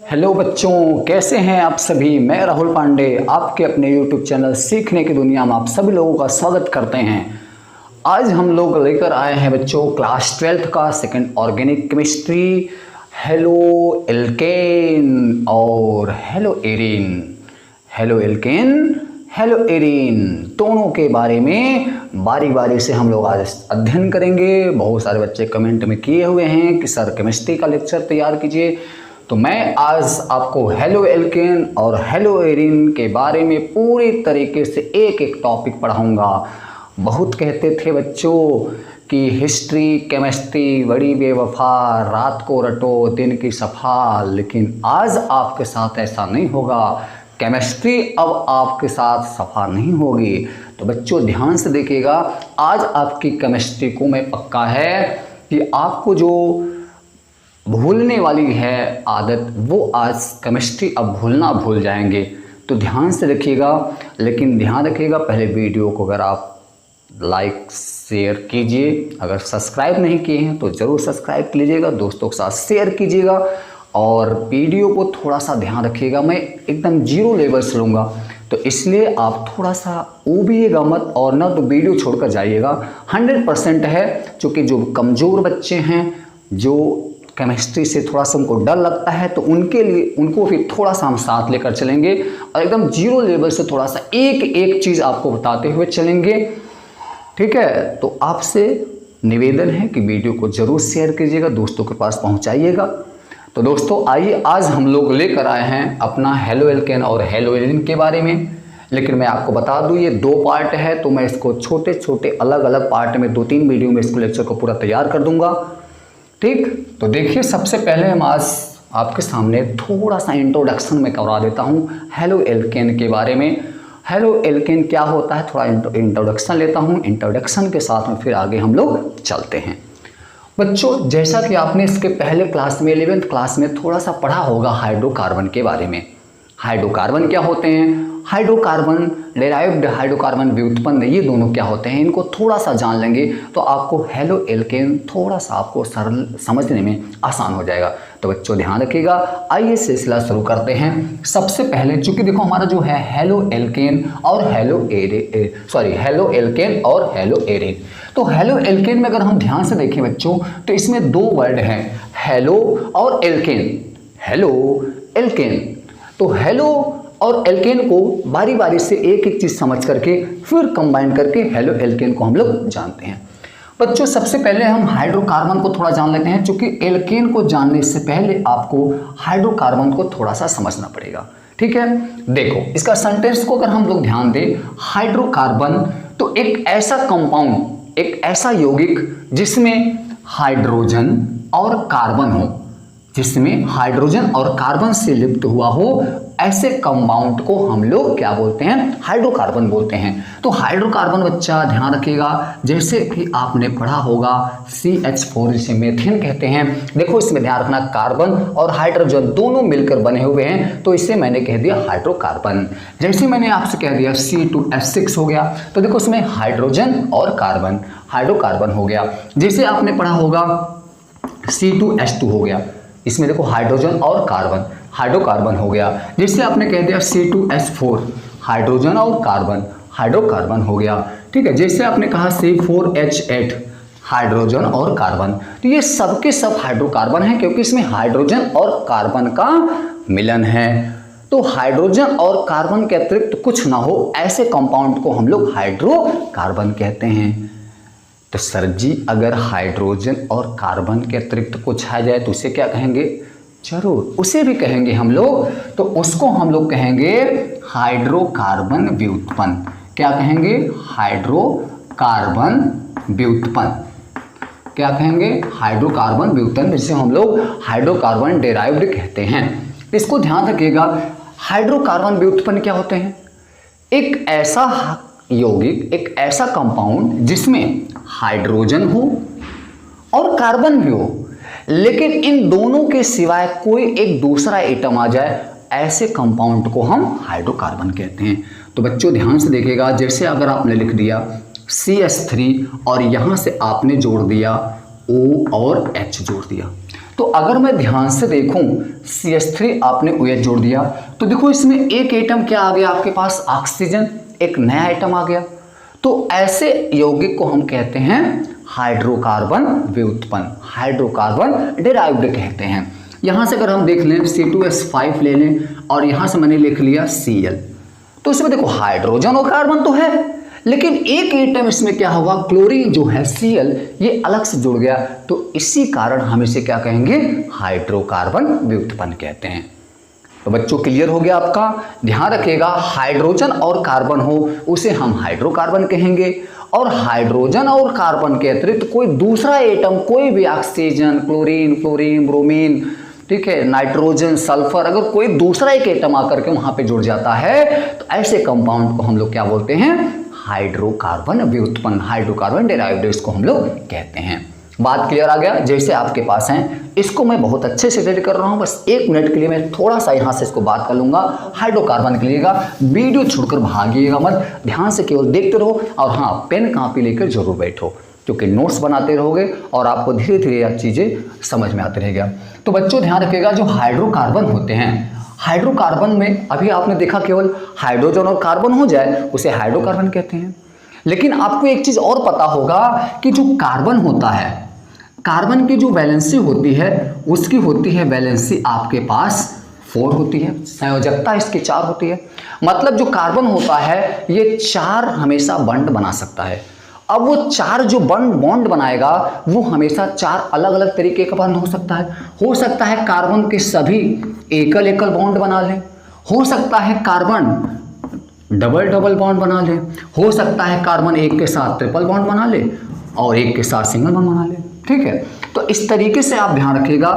Hello बच्चों, कैसे हैं आप सभी। मैं राहुल पांडे आपके अपने यूट्यूब चैनल सीखने की दुनिया में आप सभी लोगों का स्वागत करते हैं। आज हम लोग लेकर आए हैं बच्चों क्लास 12th का second organic chemistry haloalkane और haloarene. Haloalkane, haloarene दोनों के बारे में बारी बारी से हम लोग आज अध्ययन करेंगे। बहुत सारे बच्चे कमेंट में किए हुए हैं कि सर केमिस्ट्री का लेक्चर तैयार कीजिए, तो मैं आज आपको हेलो एल्केन और हेलो एरीन के बारे में पूरी तरीके से एक एक टॉपिक पढ़ाऊंगा। बहुत कहते थे बच्चों कि हिस्ट्री केमिस्ट्री बड़ी बेवफा, रात को रटो दिन की सफा, लेकिन आज आपके साथ ऐसा नहीं होगा। केमिस्ट्री अब आपके साथ सफा नहीं होगी। तो बच्चों ध्यान से देखिएगा, आज आपकी केमिस्ट्री को मैं पक्का है कि आपको जो भूलने वाली है आदत, वो आज केमिस्ट्री अब भूलना भूल जाएंगे। तो ध्यान से रखिएगा, लेकिन ध्यान रखिएगा पहले वीडियो को अगर आप लाइक शेयर कीजिए, अगर सब्सक्राइब नहीं किए हैं तो ज़रूर सब्सक्राइब कीजिएगा, दोस्तों के साथ शेयर कीजिएगा और वीडियो को थोड़ा सा ध्यान रखिएगा। मैं एकदम जीरो लेवल से लूँगा, तो इसलिए आप थोड़ा सा ऊबिएगा मत और ना तो वीडियो छोड़कर जाइएगा। 100% है, क्योंकि जो कमज़ोर बच्चे हैं, जो केमिस्ट्री से थोड़ा सा उनको डर लगता है, तो उनके लिए उनको फिर थोड़ा सा हम साथ लेकर चलेंगे और एकदम जीरो लेवल से थोड़ा सा एक एक चीज़ आपको बताते हुए चलेंगे। ठीक है, तो आपसे निवेदन है कि वीडियो को ज़रूर शेयर कीजिएगा, दोस्तों के पास पहुंचाइएगा। तो दोस्तों आइए, आज हम लोग लेकर आए हैं अपना हेलो एल्केन और हेलो एरीन के बारे में। लेकिन मैं आपको बता दूं ये 2 पार्ट है, तो मैं इसको छोटे छोटे अलग अलग पार्ट में 2-3 वीडियो में इसको लेक्चर को पूरा तैयार कर दूंगा। ठीक, तो देखिए सबसे पहले हम आज आपके सामने थोड़ा सा इंट्रोडक्शन में करवा देता हूँ हेलो एल्केन के बारे में। हेलो एल्केन क्या होता है, थोड़ा इंट्रोडक्शन लेता हूँ। इंट्रोडक्शन के साथ में फिर आगे हम लोग चलते हैं। बच्चों जैसा कि आपने इसके पहले क्लास में 11th क्लास में थोड़ा सा पढ़ा होगा हाइड्रोकार्बन के बारे में। हाइड्रोकार्बन क्या होते हैं, हाइड्रोकार्बन डेराइव्ड हाइड्रोकार्बन व्युत्पन्न, ये दोनों क्या होते हैं, इनको थोड़ा सा जान लेंगे तो आपको हेलो एल्केन थोड़ा सा आपको सरल समझने में आसान हो जाएगा। तो बच्चों ध्यान रखिएगा, आइए सिलसिला शुरू करते हैं। सबसे पहले चूंकि देखो हमारा जो है हेलो एल्केन और हेलो एल्केन और हेलो एरीन, तो हेलो एल्केन में अगर हम ध्यान से देखें बच्चों तो इसमें 2 वर्ड हैं, हेलो और एल्केन। हेलो एल्केन, तो हेलो और एल्केन को बारी बारी से एक एक चीज़ समझ करके फिर कंबाइन करके हेलो एल्केन को हम लोग जानते हैं। बच्चों सबसे पहले हम हाइड्रोकार्बन को थोड़ा जान लेते हैं, क्योंकि एल्केन को जानने से पहले आपको हाइड्रोकार्बन को थोड़ा सा समझना पड़ेगा। ठीक है, देखो इसका सेंटेंस को अगर हम लोग ध्यान दें, हाइड्रोकार्बन तो एक ऐसा कंपाउंड, एक ऐसा यौगिक जिसमें हाइड्रोजन और कार्बन हो, जिसमें हाइड्रोजन और कार्बन से लिप्त हुआ हो, ऐसे कंपाउंड को हम लोग क्या बोलते हैं, हाइड्रोकार्बन बोलते हैं। तो हाइड्रोकार्बन बच्चा ध्यान रखिएगा, जैसे कि आपने पढ़ा होगा CH4 जिसे मीथेन कहते हैं। देखो इसमें ध्यान रखना, कार्बन और हाइड्रोजन दोनों मिलकर बने हुए हैं, तो इसे मैंने कह दिया हाइड्रोकार्बन। जैसे मैंने आपसे कह दिया C2H6 हो गया, तो देखो इसमें हाइड्रोजन और कार्बन, हाइड्रोकार्बन हो गया। जैसे आपने पढ़ा होगा C2H2 हो गया, इसमें देखो हाइड्रोजन और कार्बन, हाइड्रोकार्बन हो गया। जिससे आपने कह दिया C2H4, हाइड्रोजन और कार्बन, हाइड्रोकार्बन हो गया। ठीक है, जैसे आपने कहा C4H8, हाइड्रोजन और कार्बन, तो ये सब के सब हाइड्रोकार्बन है, क्योंकि इसमें हाइड्रोजन और कार्बन का मिलन है। तो हाइड्रोजन और कार्बन के अतिरिक्त कुछ ना हो, ऐसे कंपाउंड को हम लोग हाइड्रोकार्बन कहते हैं। तो सर जी अगर हाइड्रोजन और कार्बन के अतिरिक्त कुछ आ जाए तो उसे क्या कहेंगे, जरूर उसे भी कहेंगे हम लोग, तो उसको हम लोग कहेंगे हाइड्रोकार्बन व्युत्पन्न। क्या कहेंगे, हाइड्रोकार्बन व्युत्पन्न। क्या कहेंगे, हाइड्रोकार्बन व्युत्पन्न, जिसे हम लोग हाइड्रोकार्बन डेराइव्ड कहते हैं। इसको ध्यान रखिएगा, हाइड्रोकार्बन व्युत्पन्न क्या होते हैं, एक ऐसा यौगिक, एक ऐसा कंपाउंड जिसमें हाइड्रोजन हो और कार्बन भी हो, लेकिन इन दोनों के सिवाय कोई एक दूसरा एटम आ जाए, ऐसे कंपाउंड को हम हाइड्रोकार्बन कहते हैं। तो बच्चों ध्यान से देखिएगा, जैसे अगर आपने लिख दिया CH3 और यहां से आपने जोड़ दिया O और H जोड़ दिया, तो अगर मैं ध्यान से देखूं CH3 आपने OH जोड़ दिया तो देखो इसमें एक एटम क्या आ गया आपके पास, ऑक्सीजन, एक नया एटम आ गया। तो ऐसे यौगिक को हम कहते हैं हाइड्रोकार्बन व्युत्पन्न, हाइड्रोकार्बन डिराइव्ड कहते हैं। यहां से अगर हम देख लें C2H5 ले लें और यहां से मैंने लिख लिया Cl, तो इसमें देखो हाइड्रोजन और कार्बन तो है, लेकिन एक एटम इसमें क्या होगा, क्लोरीन जो है Cl ये अलग से जुड़ गया, तो इसी कारण हम इसे क्या कहेंगे, हाइड्रोकार्बन व्युत्पन्न कहते हैं। तो बच्चों क्लियर हो गया आपका। ध्यान रखिएगा, हाइड्रोजन और कार्बन हो उसे हम हाइड्रोकार्बन कहेंगे, और हाइड्रोजन और कार्बन के अतिरिक्त कोई दूसरा एटम, कोई भी ऑक्सीजन, क्लोरीन, फ्लोरीन, ब्रोमीन, ठीक है, नाइट्रोजन, सल्फर, अगर कोई दूसरा एक एटम आकर के वहां पे जुड़ जाता है तो ऐसे कंपाउंड को हम लोग क्या बोलते हैं, हाइड्रोकार्बन व्युत्पन्न, हाइड्रोकार्बन डिराइव्ड इसको हम लोग कहते हैं। बात क्लियर आ गया। जैसे आपके पास हैं, इसको मैं बहुत अच्छे से रेडी कर रहा हूं, बस 1 मिनट के लिए मैं थोड़ा सा यहां से इसको बात कर लूंगा। हाइड्रोकार्बन के लिएगा, वीडियो छोड़कर भागिएगा मत, ध्यान से केवल देखते रहो, और हाँ पेन कापी लेकर जरूर बैठो, क्योंकि नोट्स बनाते रहोगे और आपको धीरे धीरे यह चीजें समझ में आती रहेगा। तो बच्चों ध्यान रखिएगा, जो हाइड्रोकार्बन होते हैं, हाइड्रोकार्बन में अभी आपने देखा केवल हाइड्रोजन और कार्बन हो जाए उसे हाइड्रोकार्बन कहते हैं, लेकिन आपको एक चीज और पता होगा कि जो कार्बन होता है, कार्बन की जो वैलेंसी होती है उसकी होती है वैलेंसी आपके पास 4 होती है, संयोजकता इसकी 4 होती है। मतलब जो कार्बन होता है ये 4 हमेशा बॉन्ड बना सकता है। अब वो 4 जो बॉन्ड बनाएगा वो हमेशा 4 अलग अलग तरीके का बॉन्ड हो सकता है। हो सकता है कार्बन के सभी एकल एकल बॉन्ड बना लें, हो सकता है कार्बन डबल डबल बॉन्ड बना ले, हो सकता है कार्बन एक के साथ ट्रिपल बॉन्ड बना ले और एक के साथ सिंगल बॉन्ड बना ले, ठीक है। तो इस तरीके से आप ध्यान रखिएगा,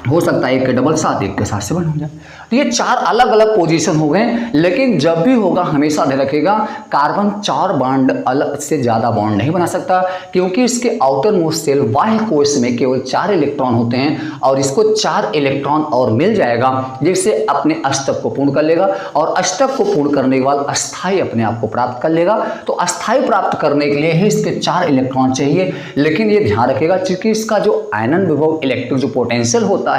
हो सकता है एक के डबल साथ एक के साथ से बन हो जाए। तो ये 4 अलग अलग पोजीशन हो गए, लेकिन जब भी होगा हमेशा ध्यान रखिएगा कार्बन 4 बॉन्ड अलग से ज़्यादा बॉन्ड नहीं बना सकता, क्योंकि इसके आउटर मोस्ट शेल बाह्य कोश में केवल 4 इलेक्ट्रॉन होते हैं और इसको 4 इलेक्ट्रॉन और मिल जाएगा जिससे अपने अष्टक को पूर्ण कर लेगा, और अष्टक को पूर्ण करने के बाद अस्थाई अपने आप को प्राप्त कर लेगा। तो अस्थाई प्राप्त करने के लिए ही इसके 4 इलेक्ट्रॉन चाहिए, लेकिन ये ध्यान रखिएगा क्योंकि इसका जो आयनन विभव इलेक्ट्रिक जो पोटेंशियल होता है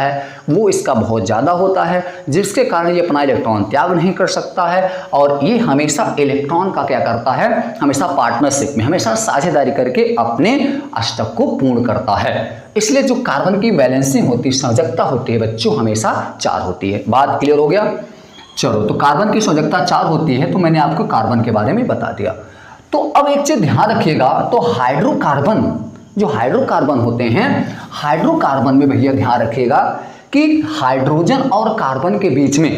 वो इसका बहुत ज़्यादा होता है, जिसके कारण ये अपना इलेक्ट्रॉन त्याग नहीं कर सकता है, और ये हमेशा इलेक्ट्रॉन का क्या करता है, हमेशा पार्टनरशिप में, हमेशा साझेदारी करके अपने अष्टक को पूर्ण करता है। इसलिए जो कार्बन की वैलेंसी होती है, संयोजकता होती है बच्चों, हमेशा 4 होती है। बात क्लियर हो गया। चलो, तो कार्बन की संयोजकता 4 होती है, तो मैंने आपको कार्बन के बारे में बता दिया। तो अब एक चीज ध्यान रखिएगा, तो हाइड्रोकार्बन, जो हाइड्रोकार्बन होते हैं, हाइड्रोकार्बन में भैया ध्यान रखिएगा कि हाइड्रोजन और कार्बन के बीच में,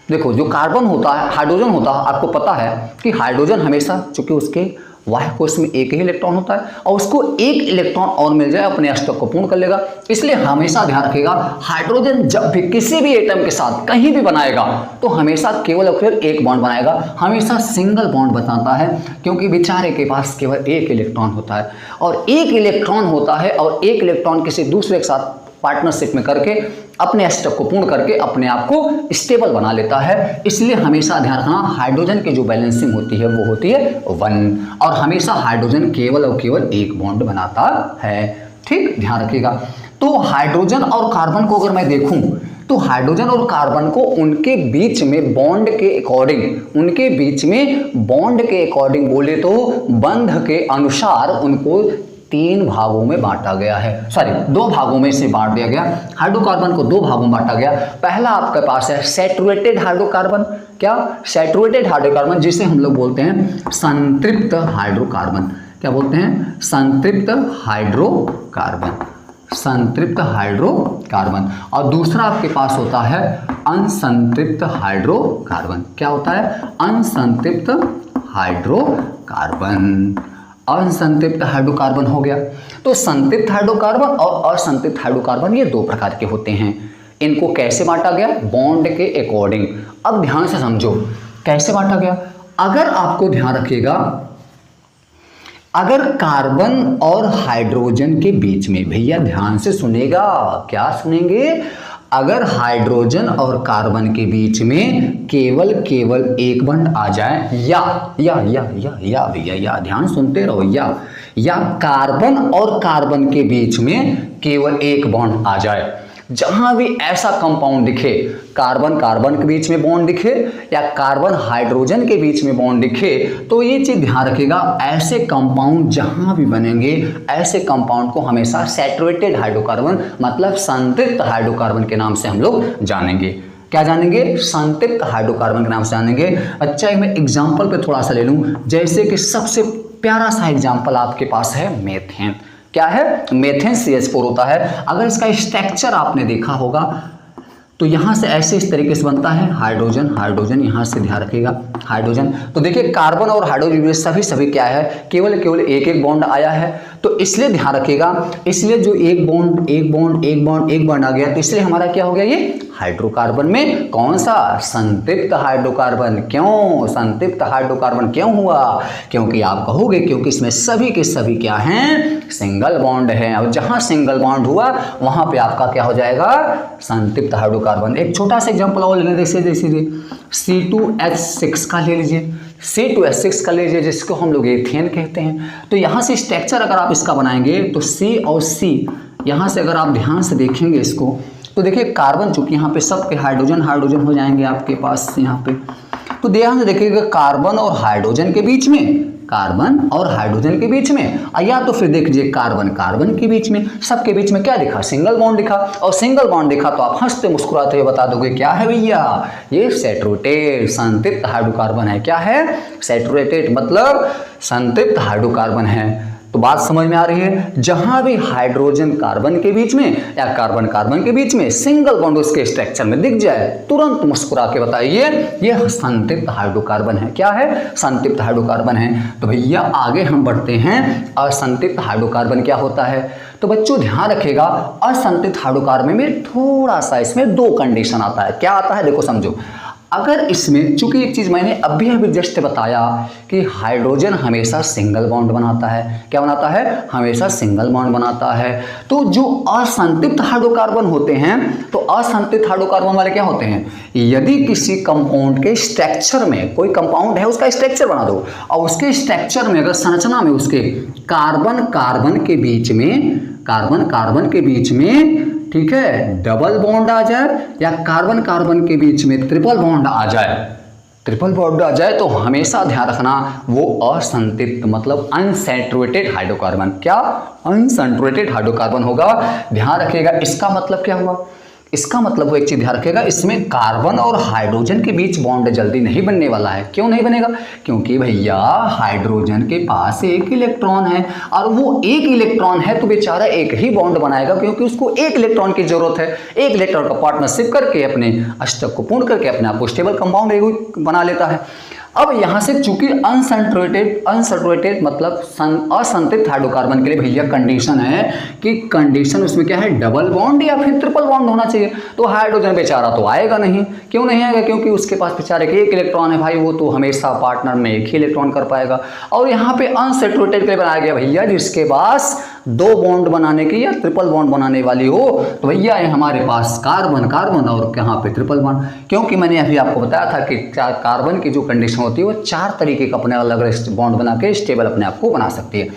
देखो जो कार्बन होता है, हाइड्रोजन होता है, आपको पता है कि हाइड्रोजन हमेशा, चूंकि उसके बाह्य कोश में एक ही इलेक्ट्रॉन होता है और उसको एक इलेक्ट्रॉन और मिल जाए अपने अष्टक को पूर्ण कर लेगा। इसलिए हमेशा ध्यान रखिएगा हाइड्रोजन जब भी किसी भी एटम के साथ कहीं भी बनाएगा तो हमेशा केवल और केवल एक बॉन्ड बनाएगा, हमेशा सिंगल बॉन्ड बताता है, क्योंकि बेचारे के पास केवल एक इलेक्ट्रॉन होता है, और एक इलेक्ट्रॉन होता है और एक इलेक्ट्रॉन किसी दूसरे के साथ पार्टनरशिप में करके अपने अष्टक को पूर्ण करके अपने आप को स्टेबल बना लेता है। इसलिए हमेशा ध्यान रखना, हाइड्रोजन की जो बैलेंसिंग होती है वो होती है 1, और हमेशा हाइड्रोजन केवल और केवल एक बॉन्ड बनाता है, ठीक, ध्यान रखिएगा। तो हाइड्रोजन और कार्बन को अगर मैं देखूं तो हाइड्रोजन और कार्बन को उनके बीच में बॉन्ड के अकॉर्डिंग, उनके बीच में बॉन्ड के अकॉर्डिंग बोले तो बंध के अनुसार उनको 3 भागों में बांटा गया है, सॉरी 2 भागों में से बांट दिया गया। हाइड्रोकार्बन को 2 भागों में बांटा गया। पहला आपके पास है सैचुरेटेड हाइड्रोकार्बन, क्या, सैचुरेटेड हाइड्रोकार्बन, जिसे हम लोग बोलते हैं संतृप्त हाइड्रोकार्बन। क्या बोलते हैं, संतृप्त हाइड्रोकार्बन, संतृप्त हाइड्रोकार्बन। और दूसरा आपके पास होता है अनसंतृप्त हाइड्रोकार्बन। क्या होता है, अनसंतृप्त हाइड्रोकार्बन, असंतृप्त हाइड्रोकार्बन हो गया। तो संतृप्त हाइड्रोकार्बन और असंतृप्त हाइड्रोकार्बन ये 2 प्रकार के होते हैं। इनको कैसे बांटा गया, बॉन्ड के अकॉर्डिंग। अब ध्यान से समझो कैसे बांटा गया। अगर आपको ध्यान रखिएगा, अगर कार्बन और हाइड्रोजन के बीच में, भैया ध्यान से सुनेगा, क्या सुनेंगे, अगर हाइड्रोजन और कार्बन के बीच में केवल एक बॉन्ड आ जाए, या भैया या ध्यान सुनते रहो, या कार्बन और कार्बन के बीच में केवल एक बॉन्ड आ जाए। जहां भी ऐसा कंपाउंड दिखे, कार्बन कार्बन के बीच में बॉन्ड दिखे या कार्बन हाइड्रोजन के बीच में बॉन्ड दिखे, तो ये चीज ध्यान रखिएगा, ऐसे कंपाउंड जहां भी बनेंगे ऐसे कंपाउंड को हमेशा सैचुरेटेड हाइड्रोकार्बन मतलब संतृप्त हाइड्रोकार्बन के नाम से हम लोग जानेंगे। क्या जानेंगे? संतृप्त हाइड्रोकार्बन के नाम से जानेंगे। अच्छा, एक मैं एग्जाम्पल पे थोड़ा सा ले लूं, जैसे कि सबसे प्यारा सा एग्जाम्पल आपके पास है मेथेन। क्या है? मेथेन CH4 होता है। अगर इसका स्ट्रक्चर आपने देखा होगा तो यहां से ऐसे इस तरीके से बनता है, हाइड्रोजन हाइड्रोजन, यहां से ध्यान रखिएगा हाइड्रोजन। तो देखिए कार्बन और हाइड्रोजन में सभी क्या है, केवल एक एक बॉन्ड आया है। तो इसलिए ध्यान रखिएगा, इसलिए जो एक बॉन्ड आ गया, तो इसलिए हमारा क्या हो गया, ये हाइड्रोकार्बन में कौन सा? संतृप्त हाइड्रोकार्बन। क्यों संतृप्त हाइड्रोकार्बन क्यों हुआ? क्योंकि आप कहोगे क्योंकि इसमें सभी के सभी क्या हैं, सिंगल बॉन्ड है। अब जहां सिंगल बॉन्ड हुआ वहां पे आपका क्या हो जाएगा, संतृप्त हाइड्रोकार्बन। एक छोटा सा एग्जांपल और लेने देखिए, C2H6 का ले लीजिए, C2H6 का लीजिए, जिसको हम लोग एथेन कहते हैं। तो यहाँ से स्ट्रक्चर अगर आप इसका बनाएंगे तो C और C, यहाँ से अगर आप ध्यान से देखेंगे इसको, तो देखिए कार्बन चूंकि यहाँ पे सबके हाइड्रोजन हाइड्रोजन हो जाएंगे आपके पास यहाँ पे, तो ध्यान से देखिएगा कार्बन और हाइड्रोजन के बीच में, कार्बन और हाइड्रोजन के बीच में, या तो फिर देख लीजिए कार्बन कार्बन के बीच में, सबके बीच में क्या दिखा, सिंगल बॉन्ड दिखा। और सिंगल बॉन्ड दिखा तो आप हंसते मुस्कुराते हुए बता दोगे क्या है भैया, ये सैचुरेटेड संतृप्त हाइड्रोकार्बन है। क्या है? सैचुरेटेड मतलब संतृप्त हाइड्रोकार्बन है। तो बात समझ में आ रही है, जहां भी हाइड्रोजन कार्बन के बीच में या कार्बन कार्बन के बीच में सिंगल बॉन्ड उसके स्ट्रक्चर में दिख जाए, तुरंत मुस्कुरा के बताइए ये संतृप्त हाइड्रोकार्बन है। क्या है? संतृप्त हाइड्रोकार्बन है। तो भैया आगे हम बढ़ते हैं, असंतृप्त हाइड्रोकार्बन क्या होता है? तो बच्चों ध्यान रखिएगा, असंतृप्त हाइड्रोकार्बन में थोड़ा सा इसमें दो कंडीशन आता है। क्या आता है? देखो समझो, अगर इसमें चूंकि एक चीज मैंने अभी जस्ट बताया कि हाइड्रोजन हमेशा सिंगल बॉन्ड बनाता है। क्या बनाता है? हमेशा सिंगल बॉन्ड बनाता है। तो जो असंतृप्त हाइड्रोकार्बन होते हैं, तो असंतृप्त हाइड्रोकार्बन वाले क्या होते हैं, यदि किसी कंपाउंड के स्ट्रक्चर में, कोई कंपाउंड है उसका स्ट्रक्चर बना दो और उसके स्ट्रक्चर में अगर संरचना में उसके कार्बन कार्बन के बीच में ठीक है डबल बॉन्ड आ जाए या कार्बन कार्बन के बीच में ट्रिपल बॉन्ड आ जाए, तो हमेशा ध्यान रखना वो असंतृप्त मतलब अनसैचुरेटेड हाइड्रोकार्बन, क्या अनसैचुरेटेड हाइड्रोकार्बन होगा। ध्यान रखिएगा, इसका मतलब क्या हुआ, इसका मतलब वो एक चीज ध्यान रखिएगा, इसमें कार्बन और हाइड्रोजन के बीच बॉन्ड जल्दी नहीं बनने वाला है। क्यों नहीं बनेगा? क्योंकि भैया हाइड्रोजन के पास एक इलेक्ट्रॉन है और वो एक इलेक्ट्रॉन है तो बेचारा एक ही बॉन्ड बनाएगा, क्योंकि उसको एक इलेक्ट्रॉन की जरूरत है। एक इलेक्ट्रॉन का पार्टनरशिप करके अपने अष्टक को पूर्ण करके अपने आप को स्टेबल कंपाउंड बना लेता है। अब यहां से चूंकि अनसैचुरेटेड मतलब असंतृप्त हाइड्रोकार्बन के लिए भैया कंडीशन है कि कंडीशन उसमें क्या है, डबल बॉन्ड या फिर ट्रिपल बॉन्ड होना चाहिए। तो हाइड्रोजन बेचारा तो आएगा नहीं। क्यों नहीं आएगा? क्योंकि उसके पास बेचारे के एक इलेक्ट्रॉन है भाई, वो तो हमेशा पार्टनर में एक ही इलेक्ट्रॉन कर पाएगा। और यहाँ पे अनसैचुरेटेड के लिए बनाया गया भैया जिसके पास दो बॉन्ड बनाने की या ट्रिपल बॉन्ड बनाने वाली हो, तो भैया ये हमारे पास कार्बन कार्बन और यहाँ पे ट्रिपल बॉन्ड। क्योंकि मैंने अभी आपको बताया था कि कार्बन की जो कंडीशन होती है वो चार तरीके का अपने अलग अलग बॉन्ड बना के स्टेबल अपने आप को बना सकती है।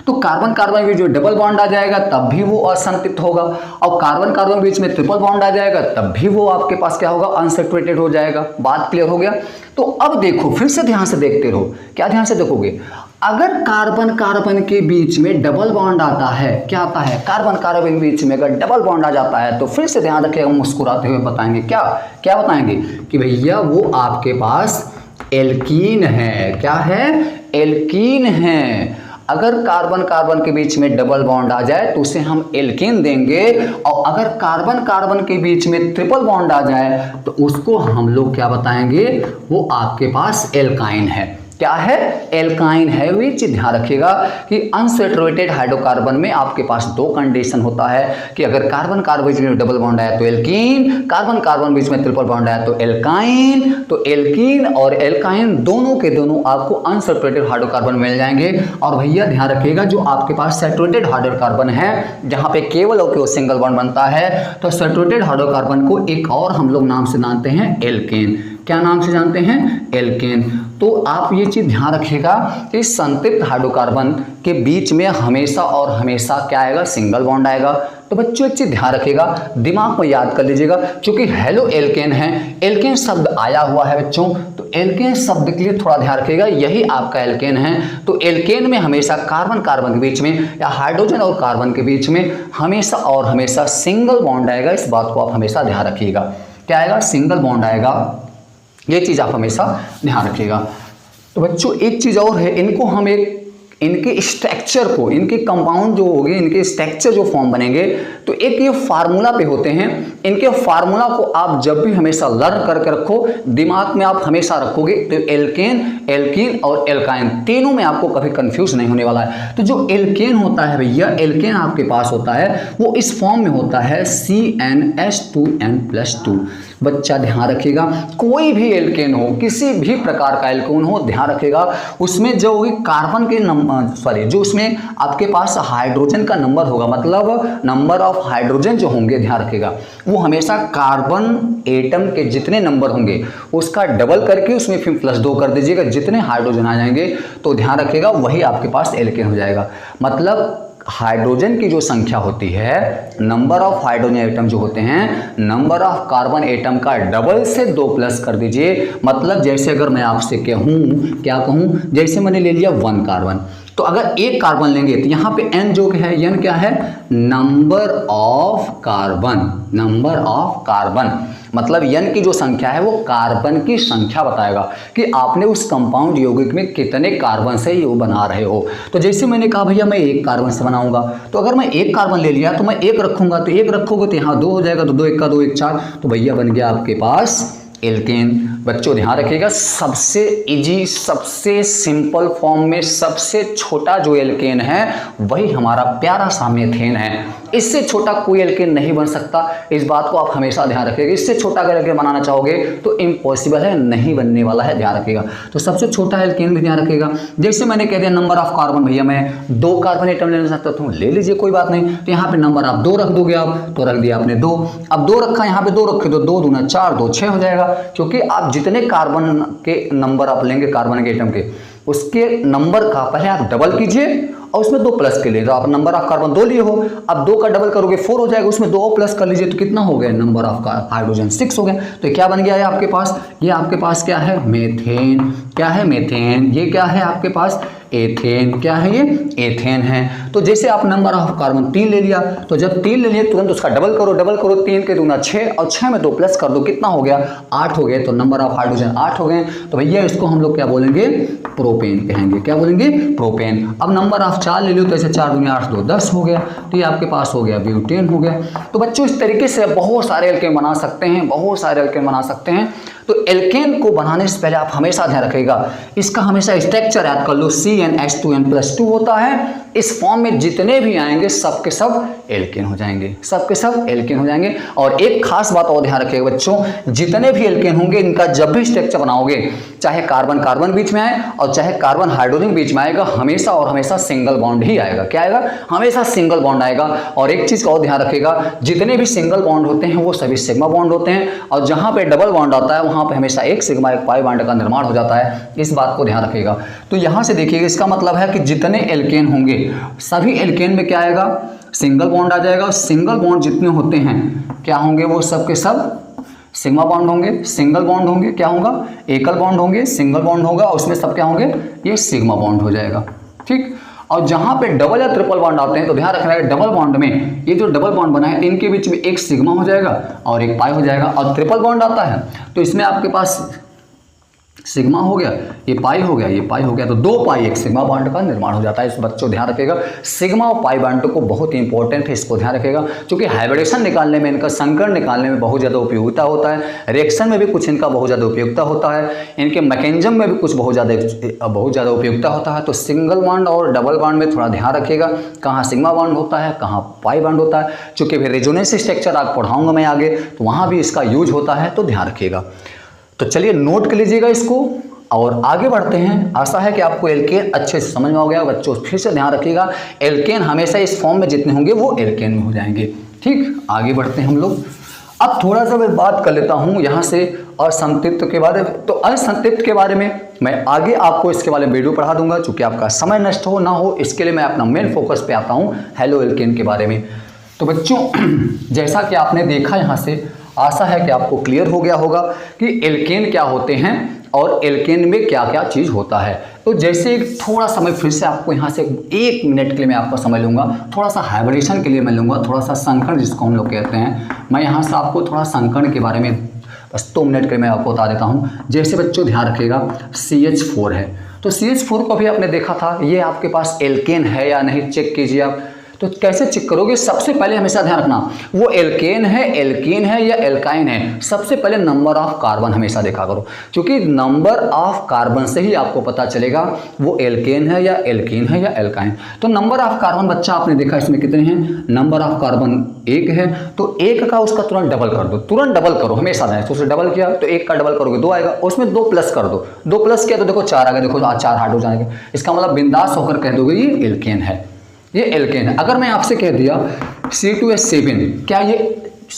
तो कार्बन कार्बन में जो डबल बॉन्ड आ जाएगा तब भी वो असंतृप्त होगा, और कार्बन कार्बन बीच में ट्रिपल बॉन्ड आ जाएगा तब भी वो आपके पास क्या होगा, अनसैचुरेटेड हो जाएगा। बात क्लियर हो गया? तो अब देखो, फिर से ध्यान से देखते रहो। क्या ध्यान से देखोगे? अगर कार्बन कार्बन के बीच में डबल बॉन्ड आता है, क्या आता है, कार्बन कार्बन के बीच में अगर डबल बॉन्ड आ जाता है तो फिर से ध्यान रखिएगा, मुस्कुराते हुए बताएंगे क्या बताएंगे कि भैया वो आपके पास एल्कीन है। क्या है? एल्कीन है। अगर कार्बन कार्बन के बीच में डबल बॉन्ड आ जाए तो उसे हम एल्कीन देंगे, और अगर कार्बन कार्बन के बीच में ट्रिपल बॉन्ड आ जाए तो उसको हम लोग क्या बताएंगे, वो आपके पास एल्काइन है। क्या है? एल्काइन है। वे चीज ध्यान रखिएगा कि अनसैचुरेटेड हाइड्रोकार्बन में आपके पास दो कंडीशन होता है कि अगर कार्बन कार्बन बीच में डबल बॉन्ड आया तो एल्कीन, कार्बन कार्बन बीच में ट्रिपल बॉन्ड आया तो एल्काइन। तो एल्कीन और एल्काइन दोनों के दोनों आपको अनसैचुरेटेड हाइड्रोकार्बन मिल जाएंगे। और भैया ध्यान रखिएगा, जो आपके पास सैचुरेटेड हाइड्रोकार्बन है जहां पे केवल और केवल सिंगल बॉन्ड बनता है, तो सैचुरेटेड हाइड्रोकार्बन को एक और हम लोग नाम से जानते हैं एल्केन। क्या नाम से जानते हैं? एल्केन। तो आप ये चीज़ ध्यान रखिएगा कि संतृप्त हाइड्रोकार्बन के बीच में हमेशा और हमेशा क्या आएगा? सिंगल बॉन्ड आएगा। तो बच्चों एक चीज़ ध्यान रखिएगा, दिमाग में याद कर लीजिएगा, क्योंकि हेलो एल्केन है, एल्केन शब्द आया हुआ है बच्चों, तो एल्केन शब्द के लिए थोड़ा ध्यान रखिएगा, यही आपका एल्केन है। तो एल्केन में हमेशा कार्बन कार्बन के बीच में या हाइड्रोजन और कार्बन के बीच में हमेशा और हमेशा सिंगल बॉन्ड आएगा। इस बात को आप हमेशा ध्यान रखिएगा। क्या आएगा? सिंगल बॉन्ड आएगा। ये चीज़ आप हमेशा ध्यान रखिएगा। तो बच्चों एक चीज़ और है, इनको हम इनके स्ट्रक्चर को, इनके कंपाउंड जो होंगे, इनके स्ट्रक्चर जो फॉर्म बनेंगे, तो एक ये फार्मूला पे होते हैं। इनके फार्मूला को आप जब भी हमेशा लर्न करके रखो, दिमाग में आप हमेशा रखोगे, तो एल्केन, एल्कीन और एल्काइन तीनों में आपको कभी कंफ्यूज नहीं होने वाला है। तो जो एल्केन होता है भैया, एल्केन आपके पास होता है वो इस फॉर्म में होता है CnH2n+2। बच्चा ध्यान रखिएगा, कोई भी एल्केन हो, किसी भी प्रकार का एल्केन हो, ध्यान रखिएगा उसमें जो कार्बन के जो उसमें आपके पास हाइड्रोजन का नंबर होगा, मतलब नंबर ऑफ हाइड्रोजन जो होंगे, ध्यान रखिएगा वो हमेशा कार्बन एटम के जितने नंबर होंगे उसका डबल करके उसमें फिर +2 कर दीजिएगा, जितने हाइड्रोजन आ जाएंगे तो ध्यान रखिएगा वही आपके पास एल्केन हो जाएगा। मतलब हाइड्रोजन की जो संख्या होती है, नंबर ऑफ हाइड्रोजन एटम जो होते हैं, नंबर ऑफ कार्बन एटम का डबल से 2+ कर दीजिए। मतलब जैसे अगर मैं आपसे कहूँ, क्या कहूँ, जैसे मैंने ले लिया 1 कार्बन, तो अगर एक कार्बन लेंगे तो यहाँ पे n जो है, n क्या है? Number of carbon, number of carbon, मतलब n की जो संख्या है वो कार्बन की संख्या बताएगा कि आपने उस कंपाउंड यौगिक में कितने कार्बन से ये बना रहे हो। तो जैसे मैंने कहा भैया मैं 1 कार्बन से बनाऊंगा, तो अगर मैं 1 कार्बन ले लिया तो मैं 1 रखूंगा, तो 1 रखोगे तो यहाँ 2 हो जाएगा, तो 2 1 का 2 1 4, तो भैया बन गया आपके पास एल्केन। बच्चों ध्यान रखिएगा, सबसे इजी, सबसे सिंपल फॉर्म में सबसे छोटा जो एल्केन है वही हमारा प्यारा सा मीथेन है। इससे छोटा कोई एल्केन नहीं बन सकता, इस बात को आप हमेशा ध्यान रखिएगा। इससे छोटा अगर एल्केन बनाना चाहोगे तो इम्पॉसिबल है, नहीं बनने वाला है, ध्यान रखिएगा। तो सबसे छोटा एल्केन भी ध्यान रखिएगा। जैसे मैंने कह दिया नंबर ऑफ कार्बन, भैया मैं 2 कार्बन एटम लेना चाहता हूँ, ले लीजिए कोई बात नहीं। तो यहाँ पे नंबर आप 2 रख दोगे आप, तो रख दिया आपने 2। अब 2 रखा, यहाँ पे 2 रखे तो 2 दूना 4, 2 6 हो जाएगा, क्योंकि आप जितने कार्बन के नंबर आप लेंगे, कार्बन के एटम के, उसके नंबर का पहले आप डबल कीजिए और उसमें 2+ के लिए, तो आप नंबर ऑफ कार्बन 2 लिए हो, अब 2 का डबल करोगे 4 हो जाएगा, उसमें 2 और प्लस कर लीजिए तो कितना हो गया? नंबर ऑफ हाइड्रोजन 6 हो गया। तो क्या बन गया है आपके पास? ये आपके पास क्या है? मीथेन। क्या है? मीथेन। ये क्या है आपके पास? एथेन। क्या है ये? एथेन है। तो जैसे आप नंबर ऑफ कार्बन 3 ले लिया, तो जब 3 ले लिया तुरंत उसका डबल करो, 3 के दूना 6 और 6 में 2+ कर दो, कितना हो गया? 8 हो गए। तो नंबर ऑफ हाइड्रोजन 8 हो गए। तो भैया इसको हम लोग क्या बोलेंगे? प्रोपेन कहेंगे। क्या बोलेंगे? प्रोपेन। अब नंबर ऑफ 4 ले लो, तो ऐसे 4 दूनी 8, 2 10 हो गया, तो ये आपके पास हो गया ब्यूटेन हो गया। तो बच्चों इस तरीके से बहुत सारे एल्केन बना सकते हैं, बहुत सारे एल्केन बना सकते हैं। तो एल्केन को बनाने से पहले आप हमेशा ध्यान रखिएगा, इसका हमेशा स्ट्रक्चर याद कर लो, CnH2n+2 होता है। इस फॉर्म में जितने भी आएंगे सब के सब एल्केन हो जाएंगे, सब के सब एल्केन हो जाएंगे। और एक खास बात और ध्यान रखिएगा बच्चों, जितने भी एल्केन होंगे इनका जब भी स्ट्रक्चर बनाओगे, चाहे कार्बन कार्बन बीच में आए और चाहे कार्बन हाइड्रोजन बीच में आएगा, हमेशा और हमेशा सिंगल बॉन्ड ही आएगा। क्या आएगा? हमेशा सिंगल बॉन्ड आएगा। और एक चीज का और ध्यान रखिएगा, जितने भी सिंगल बॉन्ड होते हैं वो सभी सिग्मा बॉन्ड होते हैं, और जहां पे डबल बॉन्ड आता है वहां पे हमेशा एक सिग्मा एक पाई बॉन्ड का निर्माण हो जाता है। इस बात को ध्यान रखिएगा। तो यहां से देखिएगा, इसका मतलब है कि जितने एल्केन होंगे सभी एल्केन में क्या आएगा? सिंगल बॉन्ड आ जाएगा। सिंगल बॉन्ड जितने होते हैं क्या होंगे? वो सब के सब सिग्मा बॉन्ड होंगे। सिंगल बॉन्ड होंगे क्या होगा? एकल बॉन्ड होंगे। सिंगल बॉन्ड होगा उसमें सब क्या होंगे? ये सिग्मा बॉन्ड हो जाएगा। ठीक। और जहां पे डबल या ट्रिपल बॉन्ड आते हैं तो ध्यान रखना है, डबल बॉन्ड में ये जो डबल बॉन्ड बना है इनके बीच में एक सिग्मा हो जाएगा और एक पाई हो जाएगा। और ट्रिपल बॉन्ड आता है तो इसमें आपके पास सिग्मा हो गया, ये पाई हो गया, ये पाई हो गया, तो 2 पाई एक सिग्मा बॉन्ड का निर्माण हो जाता है। इस बच्चों ध्यान रखिएगा, सिग्मा और पाई बॉन्ड को बहुत ही इंपॉर्टेंट है, इसको ध्यान रखिएगा, क्योंकि हाइब्रिडेशन निकालने में, इनका संकरण निकालने में बहुत ज़्यादा उपयोगिता होता है। रिएक्शन में भी कुछ इनका बहुत ज़्यादा उपयोगिता होता है, इनके मैकेनिज्म में भी कुछ बहुत ज़्यादा उपयोगिता होता है। तो सिंगल बॉन्ड और डबल बॉन्ड में थोड़ा ध्यान रखिएगा, कहाँ सिग्मा बॉन्ड होता है, कहाँ पाई बॉन्ड होता है। चूँकि फिर रेजोनेंस स्ट्रक्चर आप पढ़ाऊँगा मैं आगे, तो वहाँ भी इसका यूज होता है, तो ध्यान रखिएगा। तो चलिए नोट कर लीजिएगा इसको और आगे बढ़ते हैं। आशा है कि आपको एल्केन अच्छे से समझ में आ गया। बच्चों फिर से ध्यान रखिएगा, एल्केन हमेशा इस फॉर्म में जितने होंगे वो एल्केन में हो जाएंगे। ठीक, आगे बढ़ते हैं हम लोग। अब थोड़ा सा मैं बात कर लेता हूँ यहाँ से असंतृप्त के बारे में। तो असंतृप्त के बारे में मैं आगे आपको इसके बारे में वीडियो पढ़ा दूंगा, चूंकि आपका समय नष्ट हो ना हो इसके लिए मैं अपना मेन फोकस पे आता हूँ हैलो एल्केन के बारे में। तो बच्चों जैसा कि आपने देखा यहाँ से, आशा है कि आपको क्लियर हो गया होगा कि एल्केन क्या होते हैं और एल्केन में क्या क्या चीज़ होता है। तो जैसे थोड़ा समय फिर से आपको यहाँ से 1 मिनट के लिए मैं आपका समय लूँगा, थोड़ा सा हाइब्रिडेशन के लिए मैं लूँगा, थोड़ा सा संकरण जिसको हम लोग कहते हैं। मैं यहाँ से आपको थोड़ा संकरण के बारे में बस 2 मिनट के लिए मैं आपको बता देता हूँ। जैसे बच्चों ध्यान रखिएगा CH4 है, तो CH4 को भी आपने देखा था, ये आपके पास एल्केन है या नहीं चेक कीजिए आप। तो कैसे चेक करोगे? सबसे पहले हमेशा ध्यान रखना वो एल्केन है, एल्कीन है या एल्काइन है। सबसे पहले नंबर ऑफ कार्बन हमेशा देखा करो, क्योंकि नंबर ऑफ कार्बन से ही आपको पता चलेगा वो एल्केन है या एल्कीन है या एल्काइन। तो नंबर ऑफ कार्बन बच्चा आपने देखा इसमें कितने हैं, नंबर ऑफ कार्बन 1 है, तो 1 का उसका तुरंत डबल कर दो, तुरंत डबल करो हमेशा नहीं। तो उसे डबल किया तो 1 का डबल करोगे 2 आएगा, उसमें 2 प्लस कर दो, 2 प्लस किया तो देखो 4 आ गया, देखो 4 हार्ड हो जाएंगे। इसका मतलब बिंदास होकर कह दोगे ये एल्केन है, ये एल्केन है। अगर मैं आपसे कह दिया C2H7 क्या ये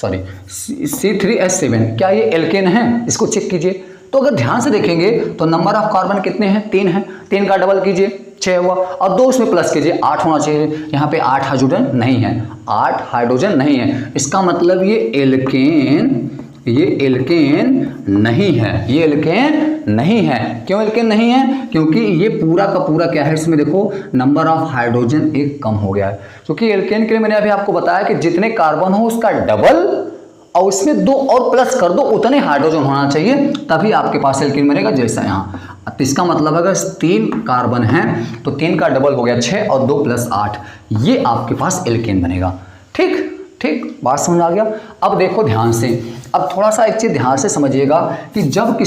C3H7 क्या ये एल्केन है, इसको चेक कीजिए। तो अगर ध्यान से देखेंगे तो नंबर ऑफ कार्बन कितने हैं, 3 हैं, 3 का डबल कीजिए 6 हुआ, और 2 उसमें प्लस कीजिए 8 होना चाहिए। यहाँ पे 8 हाइड्रोजन नहीं है, 8 हाइड्रोजन नहीं है, इसका मतलब ये एल्केन नहीं है, ये एल्केन नहीं है। क्यों एल्केन नहीं है? क्योंकि ये पूरा का पूरा क्या है, इसमें देखो नंबर ऑफ हाइड्रोजन 1 कम हो गया है। क्योंकि एल्केन के लिए मैंने अभी आपको बताया कि जितने कार्बन हो उसका डबल और उसमें 2 और प्लस कर दो, उतने हाइड्रोजन होना चाहिए, तभी आपके पास एल्केन बनेगा। जैसा यहाँ तो इसका मतलब अगर 3 कार्बन हैं तो 3 का डबल हो गया 6 और 2 प्लस 8, ये आपके पास एल्केन बनेगा। ठीक, बात समझ आ गया। अब देखो ध्यान से, अब थोड़ा सा एक चीज ध्यान से समझिएगा कि जब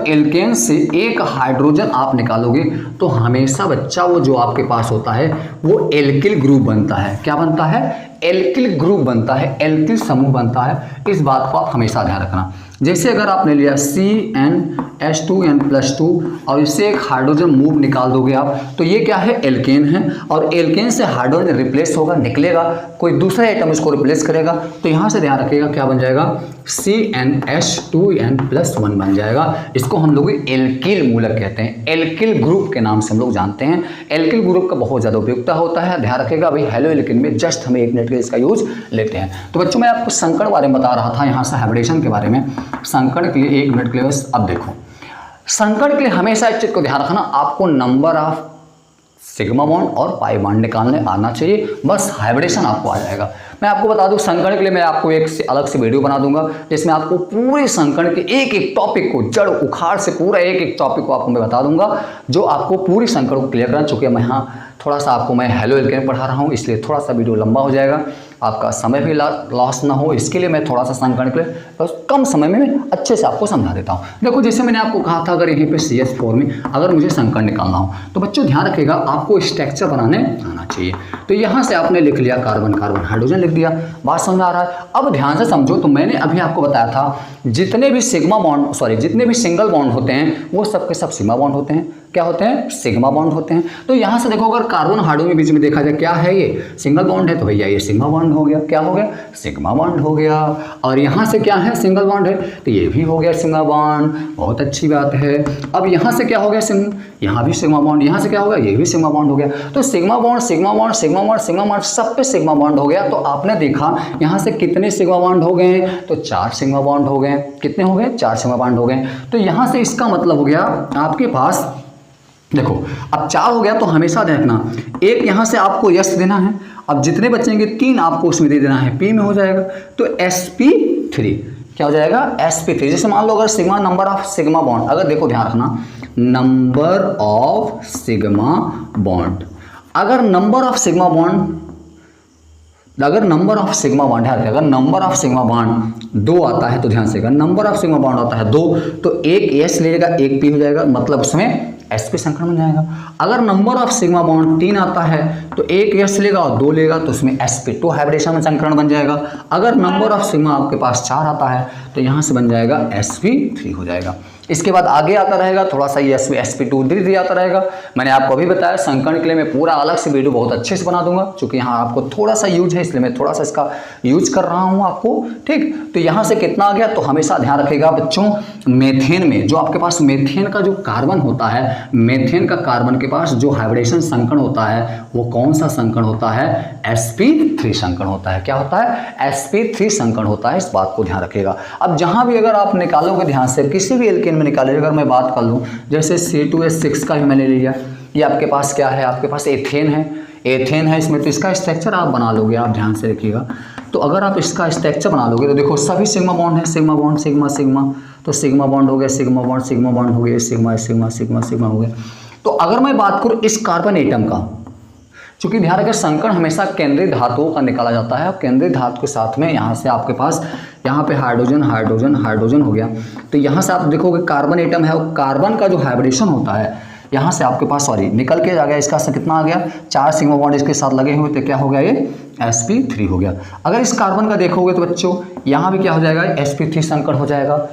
एल्केन से एक हाइड्रोजन आप निकालोगे तो हमेशा बच्चा वो जो आपके पास होता है वो एल्किल ग्रुप बनता है। क्या बनता है? एल्किल ग्रुप बनता है, एल्किल समूह बनता है। इस बात को आप हमेशा ध्यान रखना। जैसे अगर आपने लिया CnH2n+2 और इससे एक हाइड्रोजन मूव निकाल दोगे आप, तो ये क्या है, एल्केन है, और एल्केन से हाइड्रोजन रिप्लेस होगा, निकलेगा, कोई दूसरा आइटम इसको रिप्लेस करेगा, तो यहाँ से ध्यान रखिएगा क्या बन जाएगा, CnH2n+1 बन जाएगा। इसको हम लोग एल्किल मूलक कहते हैं, एल्किल ग्रुप के नाम से हम लोग जानते हैं। एल्किल ग्रुप का बहुत ज़्यादा उपयुक्ता होता है, ध्यान रखिएगा भाई। हेलो एल्किन में जस्ट हमें 1 मिनट के लिए इसका यूज लेते हैं। तो बच्चों मैं आपको संकरण बारे में बता रहा था, यहाँ से हाइब्रिडेशन के बारे में। संकरण के लिए 1 मिनट के लिए बस। अब देखो संकरण के लिए हमेशा एक चीज को ध्यान रखना, आपको नंबर ऑफ सिग्मा बॉन्ड और पाई बॉन्ड निकालने आना चाहिए, बस हाइब्रिडेशन आपको आ जाएगा। मैं आपको बता दूं संकरण के लिए मैं आपको एक से अलग से वीडियो बना दूंगा, जिसमें आपको पूरे संकरण के एक टॉपिक को जड़ उखाड़ से पूरा एक टॉपिक को आपको मैं बता दूंगा, जो आपको पूरी संकरण को क्लियर करना। चूंकि मैं यहाँ थोड़ा सा आपको मैं हेलो एल्केन पढ़ा रहा हूँ, इसलिए थोड़ा सा वीडियो लंबा हो जाएगा, आपका समय भी लॉस ना हो, इसके लिए मैं थोड़ा सा संकरण के लिए बस कम समय में मैं अच्छे से आपको समझा देता हूँ। देखो जैसे मैंने आपको कहा था, अगर यहीं पे CH4 में अगर मुझे संकरण निकालना हो तो बच्चों ध्यान रखिएगा आपको स्ट्रक्चर बनाने आना चाहिए। तो यहाँ से आपने लिख लिया कार्बन कार्बन हाइड्रोजन लिख दिया, बात समझ आ रहा है। अब ध्यान से समझो, तो मैंने अभी आपको बताया था जितने भी सिंगल बॉन्ड होते हैं वो सबके सब सिग्मा बॉन्ड होते हैं। क्या होते हैं? सिग्मा बॉन्ड होते हैं। तो यहाँ से देखो अगर कार्बन हाइड्रोजन के बीच में देखा जाए क्या है, ये सिंगल बॉन्ड है, तो भैया ये सिग्मा बॉन्ड हो गया। क्या हो गया? सिग्मा बॉन्ड हो गया। और यहाँ से क्या है, सिंगल बॉन्ड है, तो ये भी हो गया सिग्मा बॉन्ड, बहुत अच्छी बात है। अब यहाँ से क्या हो गया, यहाँ भी सिग्मा बॉन्ड, यहाँ से क्या हो गया, ये भी सिग्मा बॉन्ड हो गया। तो sigma bond sigma bond sigma bond sigma bond सब पे सिग्मा बॉन्ड हो गया। तो आपने देखा यहाँ से कितने सिग्मा बॉन्ड हो गए, तो 4 सिग्मा बॉन्ड हो गए। कितने हो गए? 4 सिग्मा बॉन्ड हो गए। तो यहाँ से इसका मतलब हो गया आपके पास, देखो अब 4 हो गया, तो हमेशा देखना एक यहाँ से आपको यस देना है, अब जितने बचेंगे 3 आपको उसमें दे देना है, पी में हो जाएगा, तो sp3 क्या हो जाएगा, sp3। जैसे मान लो अगर sigma number of sigma bond, अगर देखो ध्यान रखना नंबर ऑफ सिग्मा बॉन्ड, अगर नंबर ऑफ सिग्मा बॉन्ड है, अगर नंबर ऑफ सिग्मा बॉन्ड 2 आता है, तो ध्यान से नंबर ऑफ सिग्मा बॉन्ड आता है 2, तो एक एस लेगा एक पी हो जाएगा, मतलब उसमें sp संकरण बन जाएगा। अगर नंबर ऑफ सिग्मा बॉन्ड 3 आता है तो एक एस लेगा और 2 लेगा, तो उसमें sp2 हाइब्रिडेशन में संकरण बन जाएगा। अगर नंबर ऑफ सिग्मा आपके पास 4 आता है तो यहाँ से बन जाएगा sp3 हो जाएगा। इसके बाद आगे आता रहेगा थोड़ा सा ये sp2 धीरे धीरे आता रहेगा। मैंने आपको अभी बताया संकरण के लिए मैं पूरा अलग से वीडियो बहुत अच्छे से बना दूंगा, क्योंकि यहाँ आपको थोड़ा सा यूज है इसलिए मैं थोड़ा सा इसका यूज कर रहा हूँ आपको। ठीक, तो यहाँ से कितना आ गया, तो हमेशा ध्यान रखिएगा बच्चों, मेथेन में जो आपके पास मेथेन का जो कार्बन होता है, मेथेन का कार्बन के पास जो हाइब्रिडेशन संकरण होता है वो कौन सा संकरण होता है, sp3 संकरण होता है। क्या होता है, sp3 संकरण होता है, इस बात को ध्यान रखिएगा। अब जहां भी अगर आप निकालोगे ध्यान से, किसी भी एल्केन में निकालोगे, अगर मैं बात कर लूँ जैसे C2H6 का भी मैंने लिया, ये आपके पास क्या है, आपके पास एथेन है, एथेन है इसमें, तो इसका स्ट्रक्चर आप बना लोगे, आप ध्यान से रखिएगा। तो अगर आप इसका स्ट्रक्चर बना लोगे तो देखो सभी सिग्मा बॉन्ड है, सिग्मा बॉन्ड सिग्मा सिग्मा, तो सिग्मा बॉन्ड हो गया, सिग्मा बॉन्ड हो गया, सिग्मा सिग्मा सिग्मा सिग्मा हो गया। तो अगर मैं बात करूँ इस कार्बन एटम का, चूंकि ध्यान रखें संकरण हमेशा केंद्रीय धातुओं का निकाला जाता है, और केंद्रीय धातु के साथ में यहाँ से आपके पास यहाँ पे हाइड्रोजन हाइड्रोजन हाइड्रोजन हो गया। तो यहाँ से आप देखोगे कार्बन एटम है, और कार्बन का जो हाइब्रिडेशन होता है यहाँ से आपके पास निकल के आ गया, इसका कितना आ गया, 4 सिग्मा बॉन्ड इसके साथ लगे हुए, तो क्या हो गया, ये sp3 हो गया। अगर इस कार्बन का देखोगे तो बच्चों यहाँ भी क्या हो जाएगा, sp3 संकरण हो जाएगा।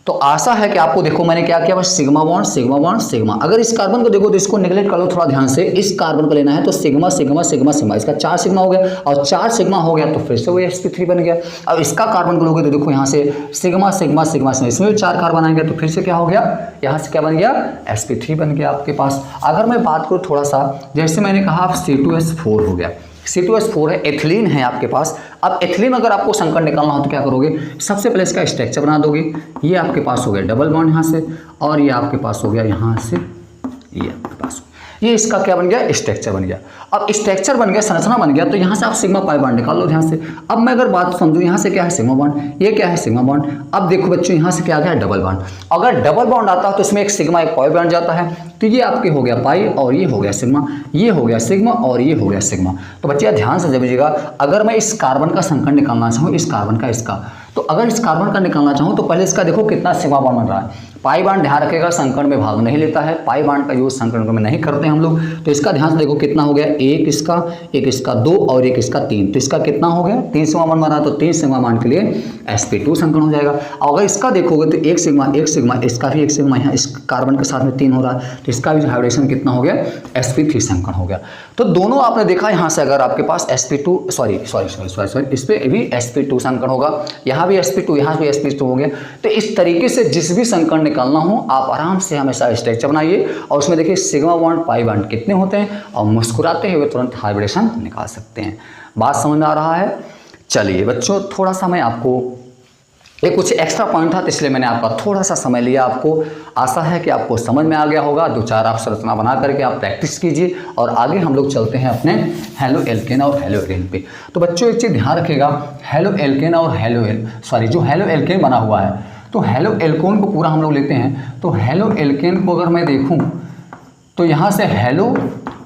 तो आशा है कि आपको, देखो मैंने क्या किया, बस sigma bond sigma bond sigma. अगर इस कार्बन को देखो तो इसको निगलेक्ट कर लो थोड़ा ध्यान से, इस कार्बन को लेना है तो सिग्मा सिग्मा सिग्मा सिग्मा, इसका 4 सिग्मा हो गया, और 4 सिग्मा हो गया तो फिर से वो sp3 बन गया। अब इसका कार्बन को लोगे तो देखो यहाँ से सिग्मा सिग्मा सिग्मा सिग्मा, इसमें भी 4 कार्बन आएंगे तो फिर से क्या हो गया, यहाँ से क्या बन गया, sp3 बन गया आपके पास। अगर मैं बात करूँ थोड़ा सा, जैसे मैंने कहा आप C2H4 हो गया, C2H4 है, एथिलीन है आपके पास। अब एथिलीन अगर आपको संकरण निकालना हो तो क्या करोगे, सबसे पहले इसका स्ट्रक्चर बना दोगे। ये आपके पास हो गया डबल बॉन्ड यहाँ से, और ये आपके पास हो गया यहाँ से, ये आपके पास, ये इसका क्या बन गया, स्ट्रक्चर बन गया। अब स्ट्रक्चर बन गया, संरचना बन गया, तो यहाँ से आप सिग्मा पाई बॉन्ड निकाल लो ध्यान से। अब मैं अगर बात समझूँ, यहाँ से क्या है सिग्मा बॉन्ड, ये क्या है सिग्मा बॉन्ड। अब देखो बच्चों यहाँ से क्या आ गया, डबल बॉन्ड। अगर डबल बॉन्ड आता है तो इसमें एक सिग्मा एक पाई बॉन्ड जाता है, तो ये आपके हो गया पाई, और ये हो गया सिग्मा, ये हो गया सिग्मा, और ये हो गया सिग्मा। तो बच्चे ध्यान से समझिएगा, अगर मैं इस कार्बन का संकरण निकालना चाहूँ, इस कार्बन का इसका, तो अगर इस कार्बन का निकालना चाहूँ तो पहले इसका देखो कितना सिग्मा बॉन्ड बन रहा है। पाई बॉन्ड ध्यान रखेगा संकरण में भाग नहीं लेता है, पाई बॉन्ड का यूज संकरण में नहीं करते हम लोग। तो इसका ध्यान से देखो कितना हो गया, एक इसका 2 और एक इसका 3, तो इसका कितना हो गया, 3 सिग्मा बॉन्ड बना, तो 3 सिग्मा बॉन्ड के लिए sp2 संकरण हो जाएगा। और अगर इसका देखोगे तो एक सिग्मा इसका भी एक सिग्मा, यहाँ इस कार्बन के साथ में 3 हो रहा है, तो इसका भी हाइब्रिडेशन कितना हो गया, sp3 संकरण हो गया। तो दोनों आपने देखा, यहाँ से अगर आपके पास sp2 सॉरी इस पर भी sp2 संकरण होगा, यहाँ भी sp2 यहाँ भी sp2 हो गया। तो इस तरीके से जिस भी संकरण निकालना हो आप आराम से हमेशा स्ट्रक्चर बनाइए, और उसमें देखिए सिग्मा बॉन्ड पाई बॉन्ड कितने होते हैं, और मुस्कुराते हुए तुरंत हाइब्रिडेशन निकाल सकते हैं। बात समझ में आ रहा है। चलिए बच्चों, थोड़ा सा मैं आपको एक कुछ एक्स्ट्रा पॉइंट था, तो इसलिए मैंने आपका थोड़ा सा समय लिया। आपको आशा है कि आपको समझ में आ गया होगा। 2-4 आप संरचना बना करके आप प्रैक्टिस कीजिए, और आगे हम लोग चलते हैं अपने हेलो एल्केन और हेलो एरेन पे। तो बच्चों एक चीज़ ध्यान रखिएगा, हेलो एल्केन और जो हेलो एल्केन बना हुआ है, तो हेलो एल्कोन को पूरा हम लोग लेते हैं। तो हेलो एल्केन को अगर मैं देखूँ तो यहाँ से हेलो,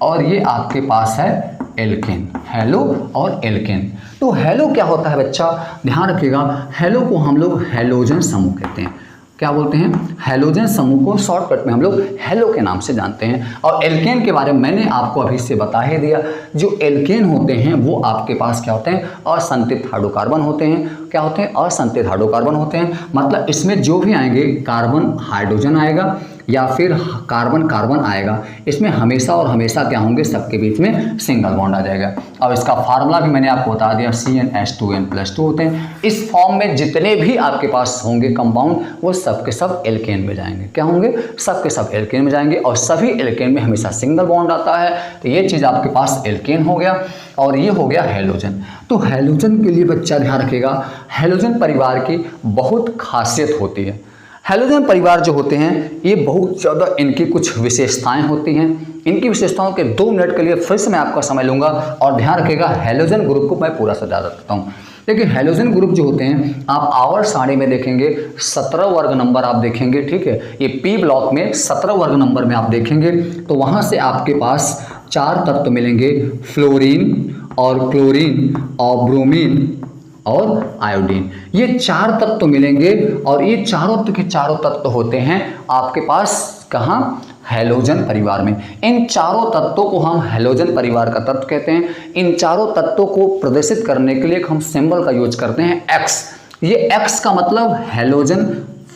और ये आपके पास है एल्केन, हेलो और एल्केन। तो हेलो क्या होता है बच्चा, ध्यान रखिएगा, हेलो को हम लोग हेलोजन समूह कहते हैं। क्या बोलते हैं, हेलोजन समूह को शॉर्टकट में हम लोग हेलो के नाम से जानते हैं। और एल्केन के बारे में मैंने आपको अभी से बता ही दिया। जो एल्केन होते हैं वो आपके पास क्या होते हैं, असंतृप्त हाइड्रोकार्बन होते हैं। क्या होते हैं, असंतृप्त हाइड्रोकार्बन होते हैं। मतलब इसमें जो भी आएंगे, कार्बन हाइड्रोजन आएगा या फिर कार्बन कार्बन आएगा, इसमें हमेशा और हमेशा क्या होंगे, सबके बीच में सिंगल बॉन्ड आ जाएगा। और इसका फार्मूला भी मैंने आपको बता दिया, CnH2n+2 होते हैं। इस फॉर्म में जितने भी आपके पास होंगे कंपाउंड, वो सब के सब एल्केन में जाएंगे। क्या होंगे, सब के सब एल्केन में जाएंगे, और सभी एल्केन में हमेशा सिंगल बॉन्ड आता है। तो ये चीज़ आपके पास एल्केन हो गया, और ये हो गया हेलोजन। तो हेलोजन के लिए बच्चा ध्यान रखेगा, हेलोजन परिवार की बहुत खासियत होती है। हेलोजन परिवार जो होते हैं ये बहुत ज़्यादा, इनकी कुछ विशेषताएं होती हैं। इनकी विशेषताओं के 2 मिनट के लिए फिर से मैं आपका समय लूँगा, और ध्यान रखिएगा हेलोजन ग्रुप को मैं पूरा समझा देता हूँ। देखिए हेलोजन ग्रुप जो होते हैं, आप आवर्त सारणी में देखेंगे 17 वर्ग नंबर आप देखेंगे, ठीक है। ये पी ब्लॉक में 17 वर्ग नंबर में आप देखेंगे, तो वहाँ से आपके पास 4 तत्व मिलेंगे, फ्लोरीन और क्लोरीन और ब्रोमीन और आयोडीन। ये 4 तत्व मिलेंगे, और ये चारों के चारों तत्व होते हैं आपके पास कहाँ, हेलोजन परिवार में। इन चारों तत्वों को हम हेलोजन परिवार का तत्व कहते हैं। इन चारों तत्वों को प्रदर्शित करने के लिए हम सिंबल का यूज करते हैं X। ये X का मतलब हेलोजन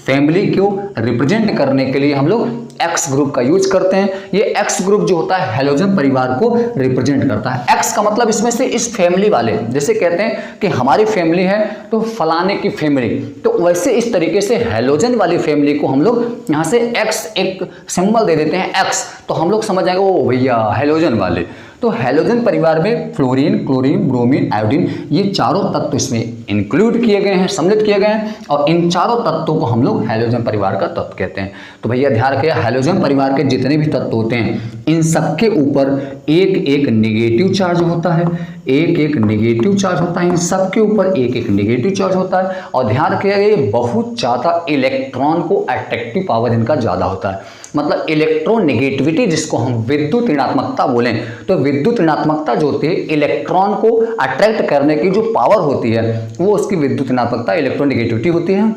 फैमिली को रिप्रेजेंट करने के लिए हम लोग एक्स ग्रुप का यूज करते हैं। ये एक्स ग्रुप जो होता है हैलोजन परिवार को रिप्रेजेंट करता है। एक्स का मतलब इसमें से इस फैमिली वाले, जैसे कहते हैं कि हमारी फैमिली है तो फलाने की फैमिली, तो वैसे इस तरीके से हैलोजन वाली फैमिली को हम लोग यहाँ से एक्स एक सिंबल दे देते हैं एक्स, तो हम लोग समझ जाएंगे ओ भैया हैलोजन वाले। तो हैलोजन परिवार में फ्लोरीन, क्लोरीन, ब्रोमीन, आयोडीन ये चारों तत्व इसमें इंक्लूड किए गए हैं, सम्मिलित किए गए हैं, और इन चारों तत्वों को हम लोग हैलोजन परिवार का तत्व कहते हैं। तो भैया ध्यान रखिए, हैलोजन परिवार के जितने भी तत्व होते हैं इन सबके ऊपर एक एक नेगेटिव चार्ज होता है, एक एक नेगेटिव चार्ज होता है, इन सबके ऊपर एक एक नेगेटिव चार्ज होता है। और ध्यान रखिएगा ये बहुत ज़्यादा इलेक्ट्रॉन को अट्रैक्टिव पावर इनका ज़्यादा होता है, मतलब इलेक्ट्रोनेगेटिविटी जिसको हम विद्युत ऋणात्मकता बोलें, तो विद्युत ऋणात्मकता जो होती है इलेक्ट्रॉन को अट्रैक्ट करने की जो पावर होती है वो उसकी विद्युत ऋणात्मकता इलेक्ट्रोनेगेटिविटी होती है।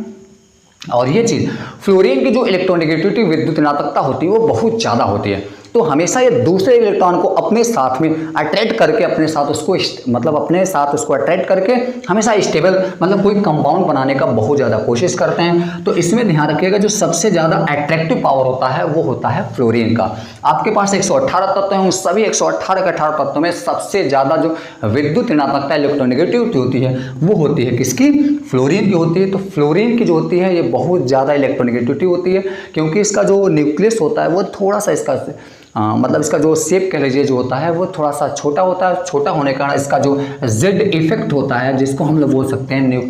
और ये चीज़ फ्लोरीन की जो इलेक्ट्रोनेगेटिविटी विद्युत ऋणात्मकता होती है वो बहुत ज़्यादा होती है, तो हमेशा ये दूसरे इलेक्ट्रॉन को अपने साथ में अट्रैक्ट करके अपने साथ उसको अपने साथ उसको अट्रैक्ट करके हमेशा स्टेबल मतलब कोई कंपाउंड बनाने का बहुत ज़्यादा कोशिश करते हैं। तो इसमें ध्यान रखिएगा जो सबसे ज़्यादा अट्रैक्टिव पावर होता है वो होता है फ्लोरीन का। आपके पास 118 तत्व हैं, उन सभी 118 के 18 तत्वों में सबसे ज़्यादा जो विद्युत ऋणात्मकता इलेक्ट्रोनेगेटिविटी होती है वो होती है किसकी? फ्लोरीन की होती है। तो फ्लोरीन की जो होती है ये बहुत ज़्यादा इलेक्ट्रोनेगेटिविटी होती है, क्योंकि इसका जो न्यूक्लियस होता है वो थोड़ा सा इसका मतलब इसका जो शेप कह लीजिए जो होता है वो थोड़ा सा छोटा होता है। छोटा होने के कारण इसका जो जेड इफेक्ट होता है जिसको हम लोग बोल सकते हैं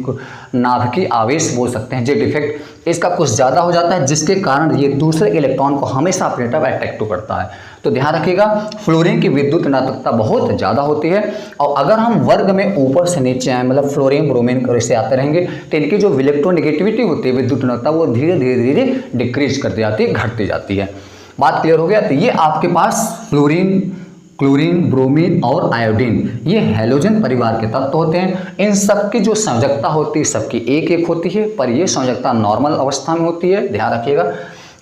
नाभिकीय आवेश बोल सकते हैं, जेड इफेक्ट इसका कुछ ज़्यादा हो जाता है, जिसके कारण ये दूसरे इलेक्ट्रॉन को हमेशा अपने तरफ अट्रैक्ट करता है। तो ध्यान रखिएगा फ्लोरीन की विद्युत ऋणात्मकता बहुत ज़्यादा होती है। और अगर हम वर्ग में ऊपर से नीचे आए मतलब फ्लोरीन ब्रोमीन ऐसे आते रहेंगे तो इनकी जो इलेक्ट्रोनेगेटिविटी होती है विद्युत ऋणात्मकता वो धीरे धीरे डिक्रीज करती जाती है, घटती जाती है। बात क्लियर हो गया? तो ये आपके पास फ्लोरीन, क्लोरीन, ब्रोमीन और आयोडीन ये हैलोजन परिवार के तत्व होते हैं। इन सब की जो संयोजकता होती है सबकी एक एक होती है, पर ये संयोजकता नॉर्मल अवस्था में होती है। ध्यान रखिएगा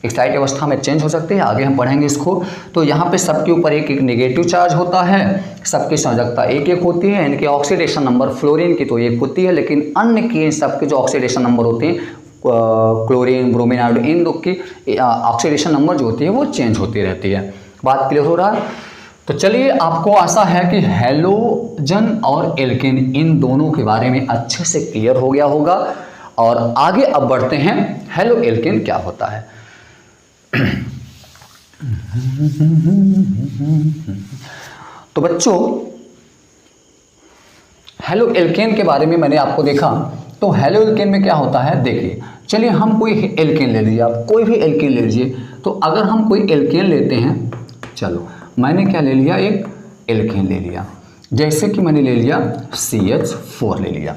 एक्साइट अवस्था में चेंज हो सकती है, आगे हम पढ़ेंगे इसको। तो यहाँ पे सबके ऊपर एक एक नेगेटिव चार्ज होता है, सबकी संयोजकता एक एक होती है। इनके ऑक्सीडेशन नंबर फ्लोरीन की तो एक होती है, लेकिन अन्य की इन सबके जो ऑक्सीडेशन नंबर होते हैं क्लोरीन, ब्रोमीन, आयोडीन इन दो की ऑक्सीडेशन नंबर जो होती है वो चेंज होती रहती है। बात क्लियर हो रहा है? तो चलिए आपको आशा है कि हैलोजन और एल्केन इन दोनों के बारे में अच्छे से क्लियर हो गया होगा। और आगे अब बढ़ते हैं हैलो एल्केन क्या होता है। तो बच्चों हैलो एल्केन के बारे में मैंने आपको देखा, तो हैलो एल्केन में क्या होता है देखिए। चलिए हम कोई एल्केन ले लीजिए, आप कोई भी एल्केन ले लीजिए। तो अगर हम कोई एल्केन लेते हैं, चलो मैंने क्या ले लिया, एक एल्केन ले लिया, जैसे कि मैंने ले लिया CH4 ले लिया।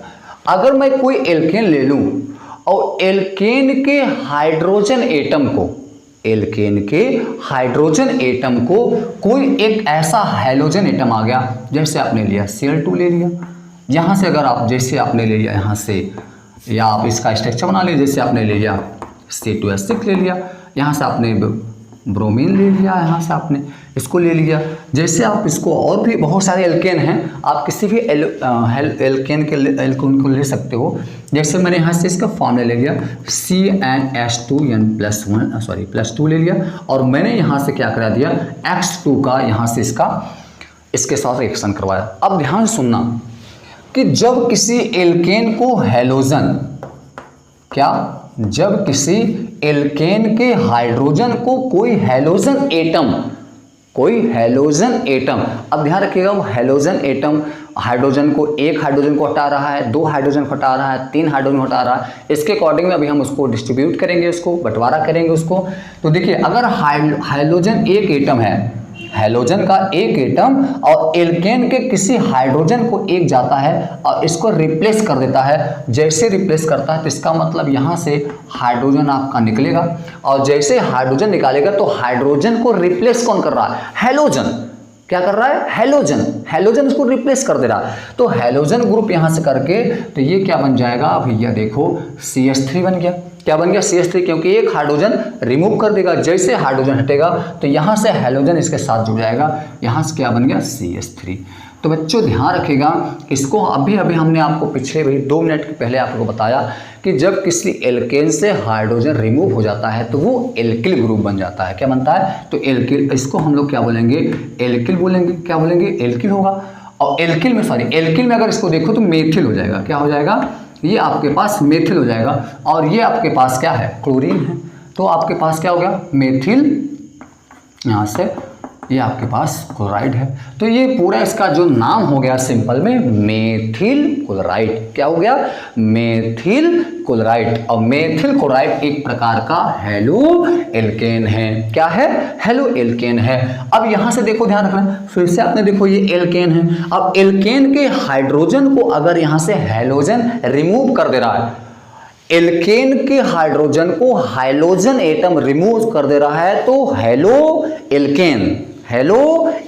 अगर मैं कोई एल्केन ले लूं और एल्केन के हाइड्रोजन एटम को, एल्केन के हाइड्रोजन एटम को कोई एक ऐसा हैलोजन एटम आ गया, जैसे आपने लिया Cl2 ले लिया, यहाँ से अगर आप जैसे आपने ले लिया यहाँ से, या आप इसका स्ट्रक्चर बना लीजिए, जैसे आपने ले लिया C2H6 ले लिया, यहाँ से आपने ब्रोमीन ले लिया, यहाँ से आपने इसको ले लिया, जैसे आप इसको और भी बहुत सारे एल्केन हैं, आप किसी भी एल्केन के एल्केन को ले सकते हो। जैसे मैंने यहाँ से इसका फॉर्मूला ले लिया CnH2n+2 ले लिया, और मैंने यहाँ से क्या करा दिया X2 का यहाँ से इसके साथ रिएक्शन करवाया। अब ध्यान सुनना कि जब किसी एल्केन को हैलोजन जब किसी एल्केन के हाइड्रोजन को कोई हैलोजन एटम, अब ध्यान रखिएगा वो हैलोजन एटम हाइड्रोजन को, एक हाइड्रोजन को हटा रहा है, दो हाइड्रोजन को हटा रहा है, तीन हाइड्रोजन हटा रहा है, इसके अकॉर्डिंग में अभी हम उसको डिस्ट्रीब्यूट करेंगे, उसको बंटवारा करेंगे उसको। तो देखिए अगर हैलोजन एक एटम है, हैलोजन का एक एटम और एल्केन के किसी हाइड्रोजन को एक जाता है और इसको रिप्लेस कर देता है, जैसे रिप्लेस करता है तो इसका मतलब यहाँ से हाइड्रोजन आपका निकलेगा, और जैसे हाइड्रोजन निकालेगा तो हाइड्रोजन को रिप्लेस कौन कर रहा है? हैलोजन। क्या कर रहा है? हैलोजन उसको रिप्लेस कर दे रहा है। तो हैलोजन ग्रुप यहाँ से करके तो ये क्या बन जाएगा भैया, देखो CH3 बन गया। क्या बन गया? CH3, क्योंकि एक हाइड्रोजन रिमूव कर देगा, जैसे हाइड्रोजन हटेगा तो यहाँ से हैलोजन इसके साथ जुड़ जाएगा, यहाँ से क्या बन गया? CH3। तो बच्चों ध्यान रखिएगा, इसको अभी अभी हमने आपको पिछले भाई 2 मिनट के पहले आपको बताया कि जब किसी एल्केन से हाइड्रोजन रिमूव हो जाता है तो वो एल्किल ग्रुप बन जाता है। क्या बनता है? तो एल्किल, इसको हम लोग क्या बोलेंगे? एल्किल बोलेंगे। क्या बोलेंगे? एल्किल होगा। और एल्किल में अगर इसको देखो तो मेथिल हो जाएगा। क्या हो जाएगा? ये आपके पास मेथिल हो जाएगा। और ये आपके पास क्या है? क्लोरीन है। तो आपके पास क्या हो गया? मेथिल, यहाँ से ये आपके पास क्लोराइड है। तो ये पूरा इसका जो नाम हो गया सिंपल में मेथिल क्लोराइड। क्या हो गया? Methyl chloride. और मेथिल क्लोराइड एक प्रकार का हेलो एल्केन है। क्या है? हेलो एल्केन है। अब यहां से देखो, ध्यान रखना, फिर से आपने देखो ये एल्केन है। अब एल्केन के हाइड्रोजन को अगर यहां से हैलोजन रिमूव कर दे रहा है, एल्केन के हाइड्रोजन को हाइलोजन एटम रिमूव कर दे रहा है, तो हेलो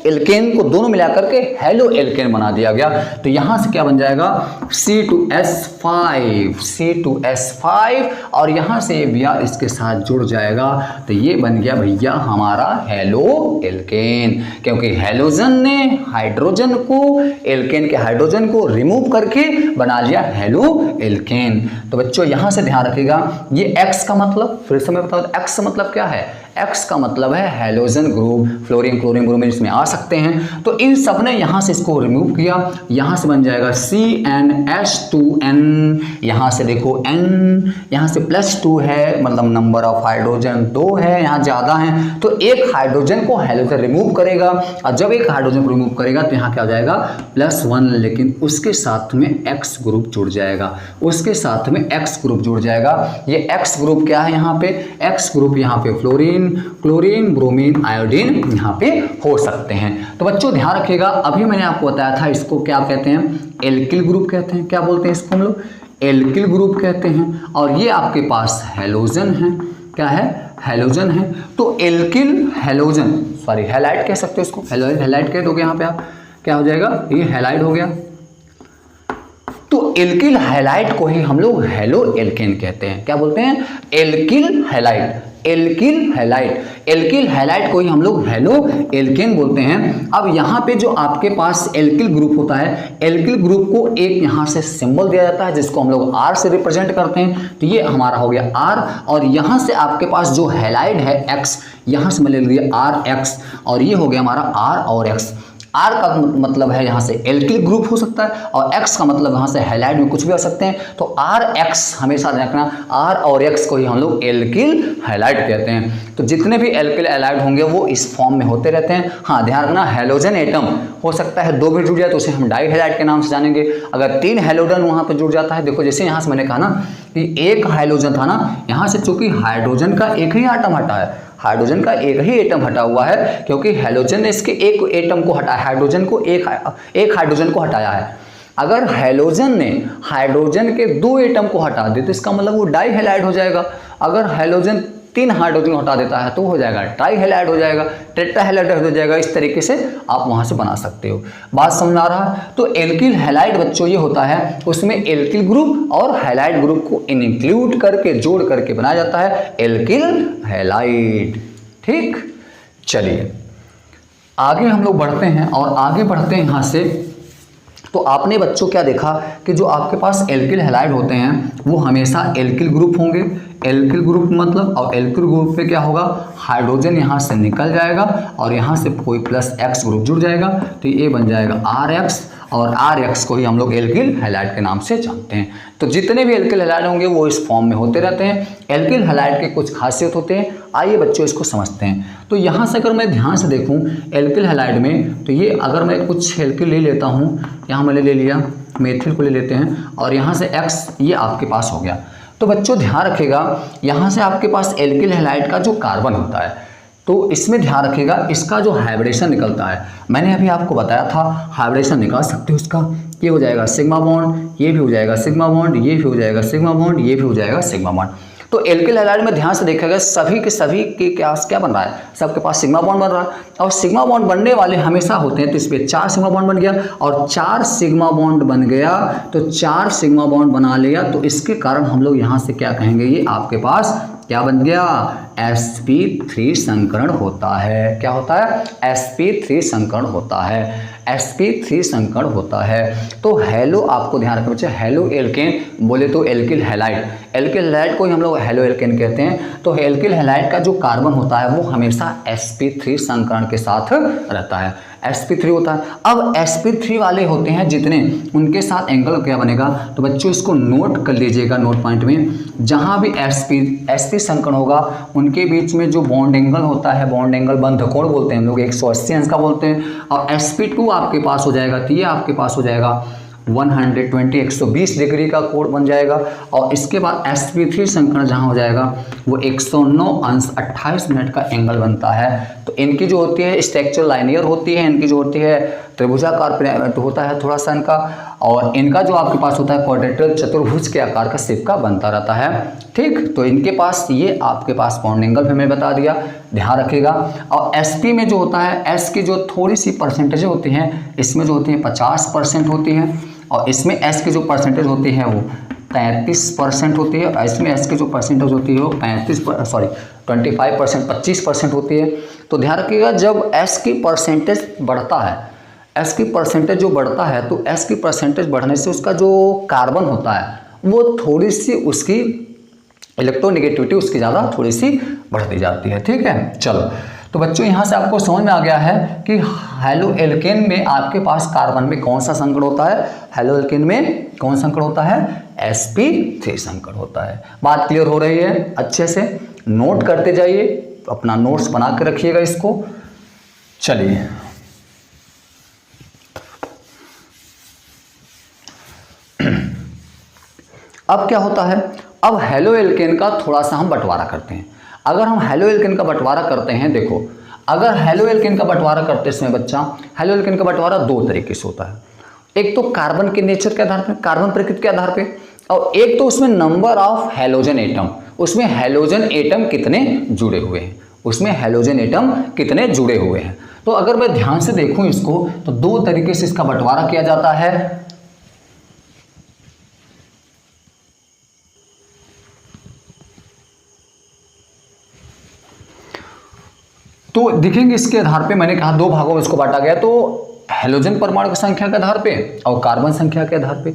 एल्केन को दोनों मिलाकर के हेलो एल्केन बना दिया गया। तो यहां से क्या बन जाएगा? C2S5 और यहां से भैया इसके साथ जुड़ जाएगा, तो ये बन गया भैया हमारा हेलो एल्केन, क्योंकि हेलोजन ने हाइड्रोजन को, एल्केन के हाइड्रोजन को रिमूव करके बना लिया हेलो एल्केन। तो बच्चों यहां से ध्यान रखिएगा, ये X का मतलब, फिर से मैं बताऊं, X का मतलब क्या है? X का मतलब है halogen group, fluorine, chlorine, bromine इसमें आ सकते हैं। तो इन सब ने यहाँ से इसको रिमूव किया, यहाँ से बन जाएगा CnH2n, यहाँ से देखो N, यहाँ से +2 है, मतलब नंबर ऑफ हाइड्रोजन 2 है, यहाँ ज़्यादा है। तो एक हाइड्रोजन को हेलोजन रिमूव करेगा, और जब एक हाइड्रोजन को रिमूव करेगा तो यहाँ क्या हो जाएगा? +1, लेकिन उसके साथ में X ग्रुप जुड़ जाएगा, उसके साथ में X ग्रुप जुड़ जाएगा। ये X ग्रुप क्या है? यहाँ पे X ग्रुप, यहाँ पे फ्लोरीन, क्लोरीन, ब्रोमीन, आयोडीन यहाँ पे हो सकते हैं। तो बच्चों ध्यान रखिएगा, अभी मैंने आपको बताया था इसको क्या कहते हैं? एल्किल ग्रुप कहते हैं। क्या बोलते हैं इसको हम लोग? एल्किल ग्रुप कहते हैं। और ये आपके पास हैलोजन है। क्या है? हैलोजन है। तो एल्किल हैलोजन, सॉरी हैलाइड कह सकते हो इसको, हैलाइड कह दोगे यहाँ पे आप, क्या हो जाएगा? ये हैलाइड हो गया। तो एल्किल हैलाइड को ही हम लोग हेलो एल्केन कहते हैं। क्या बोलते हैं? एल्किल हैलाइड, एल्किल हैलाइड को ही हम लोग हेलो एल्केन बोलते हैं। अब यहाँ पे जो आपके पास एल्किल ग्रुप होता है, एल्किल ग्रुप को एक यहाँ से सिंबल दिया जाता है जिसको हम लोग R से रिप्रेजेंट करते हैं। तो ये हमारा हो गया R, और यहाँ से आपके पास जो हैलाइड है X, यहाँ से मैं ले लिया RX, और ये हो गया हमारा R और X। R का मतलब है यहाँ से एल्किल ग्रुप हो सकता है, और X का मतलब यहाँ से हैलाइड में कुछ भी हो सकते हैं। तो RX हमेशा रखना, R और X को ही हम लोग एल्किल हैलाइड कहते हैं। तो जितने भी एल्किल हैलाइड होंगे वो इस फॉर्म में होते रहते हैं। हाँ ध्यान रखना, हैलोजन एटम हो सकता है 2 भी जुड़ जाए तो उसे हम डाई हैलाइड के नाम से जानेंगे। अगर 3 हैलोजन वहाँ पर जुड़ जाता है, देखो जैसे यहाँ से मैंने कहा ना कि एक हाइड्रोजन था ना, यहाँ से चूंकि हाइड्रोजन का एक ही आटम हटा है, हाइड्रोजन का एक ही एटम हटा हुआ है, क्योंकि हैलोजन ने इसके एक एटम को हटाया, हाइड्रोजन को एक हाइड्रोजन को हटाया है। अगर हैलोजन ने हाइड्रोजन के 2 एटम को हटा दे तो इसका मतलब वो डाई हैलाइड हो जाएगा। अगर हैलोजन 3 हाइड्रोजन हटा देता है तो हो जाएगा ट्राई हैलाइड हो जाएगा, टेट्रा हैलाइड हो जाएगा। इस तरीके से आप वहां से बना सकते हो। बात समझ आ रहा है? तो एल्किल हैलाइड बच्चों ये होता है, उसमें एल्किल ग्रुप और हैलाइड ग्रुप को इंक्लूड करके, जोड़ करके बनाया जाता है एल्किल हैलाइड। ठीक, चलिए आगे हम लोग बढ़ते हैं, और आगे बढ़ते हैं यहाँ से। तो आपने बच्चों क्या देखा कि जो आपके पास एल्किल हैलाइड होते हैं वो हमेशा एल्किल ग्रुप होंगे। एल्किल ग्रुप मतलब, और एल्किल ग्रुप पे क्या होगा? हाइड्रोजन यहाँ से निकल जाएगा और यहाँ से कोई +X ग्रुप जुड़ जाएगा, तो ये बन जाएगा RX, और RX को ही हम लोग एल्किल हैलाइड के नाम से जानते हैं। तो जितने भी एल्किल हैलाइड होंगे वो इस फॉर्म में होते रहते हैं। एल्किल हैलाइड के कुछ खासियत होते हैं, आइए बच्चों इसको समझते हैं। तो यहाँ से अगर मैं ध्यान से देखूँ एल्किल हैलाइड में, तो ये अगर मैं कुछ एल्किल ले लेता हूँ, यहाँ मैंने ले लिया मेथिल को ले लेते हैं, और यहाँ से X ये आपके पास हो गया। तो बच्चों ध्यान रखिएगा, यहाँ से आपके पास एल्किल हैलाइड का जो कार्बन होता है, तो इसमें ध्यान रखिएगा इसका जो हाइब्रिडेशन निकलता है, मैंने अभी आपको बताया था हाइब्रिडेशन निकाल सकते हो इसका। ये हो जाएगा सिग्मा बॉन्ड, ये भी हो जाएगा सिग्मा बॉन्ड, ये भी हो जाएगा सिग्मा बॉन्ड, ये भी हो जाएगा सिग्मा बॉन्ड। तो एल्किल हैलाइड में ध्यान से देखिएगा सभी के क्या बन रहा है? सबके पास सिग्मा बॉन्ड बन रहा है, और सिग्मा बॉन्ड बनने वाले हमेशा होते हैं। तो इस पर 4 सिग्मा बॉन्ड बन गया, और 4 सिग्मा बॉन्ड बन गया, तो 4 सिग्मा बॉन्ड बना लिया, तो इसके कारण हम लोग यहाँ से क्या कहेंगे? ये आपके पास क्या बन गया, sp3 संकरण होता है। क्या होता है, sp3 संकरण होता है, sp3 संकरण होता है। तो हेलो, आपको ध्यान रखना बच्चे, हेलो एल्केन बोले तो एल्किल हैलाइड, एल्किल हैलाइड को ही हम लोग हेलो एल्केन कहते हैं। तो एल्किल हैलाइड का जो कार्बन होता है वो हमेशा sp3 संकरण के साथ रहता है, sp3 होता है। अब sp3 वाले होते हैं जितने, उनके साथ एंगल क्या बनेगा, तो बच्चों इसको नोट कर लीजिएगा नोट पॉइंट में, जहां भी sp संकरण होगा उनके बीच में जो बॉन्ड एंगल होता है, बॉन्ड एंगल बंध कोण बोलते हैं हम लोग, 180 अंश का बोलते हैं। और sp2 आपके पास हो जाएगा, तो ये आपके पास हो जाएगा 120 डिग्री का कोण बन जाएगा। और इसके बाद sp3 संकरण जहाँ हो जाएगा वो 109 अंश 28 मिनट का एंगल बनता है। तो इनकी जो होती है स्ट्रक्चर लाइनियर होती है, इनकी जो होती है त्रिभुजाकार होता है थोड़ा सा इनका, और इनका जो आपके पास होता है क्वाड्रेटरल चतुर्भुज के आकार का शेप का बनता रहता है। ठीक, तो इनके पास ये आपके पास बॉन्ड एंगल भी मैं बता दिया, ध्यान रखिएगा। और sp में जो होता है, s की जो थोड़ी सी परसेंटेज होती हैं, इसमें जो होती है 50% होती है, और इसमें s की जो परसेंटेज होती है वो 33% होती है, और इसमें s की जो परसेंटेज होती है वो 25% होती है। तो ध्यान रखिएगा, जब s की परसेंटेज बढ़ता है, s की परसेंटेज जो बढ़ता है, तो s की परसेंटेज बढ़ने से उसका जो कार्बन होता है वो थोड़ी सी उसकी इलेक्ट्रोनेगेटिविटी उसकी ज़्यादा थोड़ी सी बढ़ती जाती है। ठीक है, चलो, तो बच्चों यहाँ से आपको समझ में आ गया है कि हेलो एल्केन में आपके पास कार्बन में कौन सा संकरण होता है, हेलो एल्केन में कौन संकरण होता है, sp3 संकरण होता है। बात क्लियर हो रही है, अच्छे से नोट करते जाइए, अपना नोट्स बना के रखिएगा इसको। चलिए, अब क्या होता है, अब हेलो एल्केन का थोड़ा सा हम बंटवारा करते हैं। अगर हम हेलो एल्केन का बंटवारा करते हैं, देखो, अगर हेलो एल्केन का बंटवारा करते समय बच्चा, हेलो एल्केन का बंटवारा दो तरीके से होता है। एक तो कार्बन के नेचर के आधार पे, कार्बन प्रकृति के आधार पे, और एक तो उसमें नंबर ऑफ हैलोजन एटम, उसमें हैलोजन एटम कितने जुड़े हुए हैं, उसमें हैलोजन एटम कितने जुड़े हुए हैं। तो अगर मैं ध्यान से देखूं इसको, तो दो तरीके से इसका बंटवारा किया जाता है। तो दिखेंगे इसके आधार पे, मैंने कहा दो भागों में इसको बांटा गया, तो हैलोजन परमाणु की संख्या के आधार पे और कार्बन संख्या के आधार पे।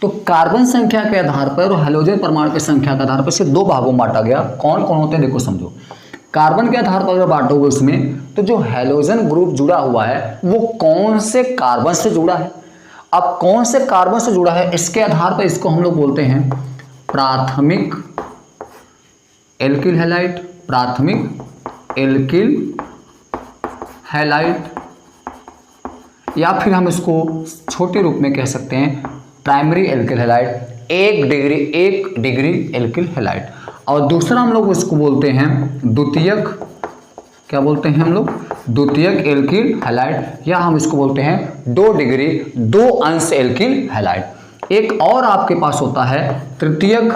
तो कार्बन संख्या के आधार पर और हैलोजन परमाणु की संख्या के आधार पर से दो भागों में बांटा गया। कौन कौन होते हैं देखो समझो। कार्बन के आधार पर अगर बांटोगे उसमें, तो जो हैलोजन ग्रुप जुड़ा हुआ है वो कौन से कार्बन से जुड़ा है। अब कौन से कार्बन से जुड़ा है इसके आधार पर इसको हम लोग बोलते हैं प्राथमिक एल्किल हैलाइड, प्राथमिक एल्किल हैलाइड, या फिर हम इसको छोटे रूप में कह सकते हैं प्राइमरी एल्किल हैलाइड, एक डिग्री एल्किल हैलाइड। और दूसरा हम लोग इसको बोलते हैं द्वितीयक, क्या बोलते हैं हम लोग, द्वितीयक एल्किल हैलाइड, या हम इसको बोलते हैं 2 डिग्री 2 अंश एल्किल हैलाइड। एक और आपके पास होता है तृतीयक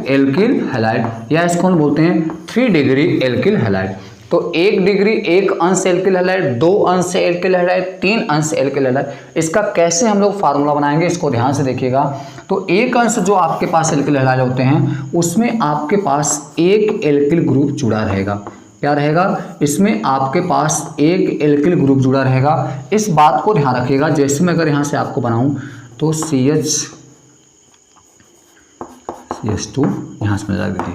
एल्किल हैलाइड, या इसको हम बोलते हैं 3 डिग्री एल्किल हैलाइड। तो 1 डिग्री 1 अंश एल्किल हैलाइड, 2 अंश एल्किल हैलाइड, 3 अंश एल्किल हैलाइड। इसका कैसे हम लोग फार्मूला बनाएंगे इसको ध्यान से देखिएगा। तो 1 अंश जो आपके पास एल्किल हैलाइड होते हैं उसमें आपके पास एक एल्किल ग्रुप जुड़ा रहेगा। क्या रहेगा, इसमें आपके पास एक एल्किल ग्रुप जुड़ा रहेगा। इस बात को ध्यान रखिएगा। जैसे मैं अगर यहाँ से आपको बनाऊँ तो CH2 यहाँ से लगा दीजिए।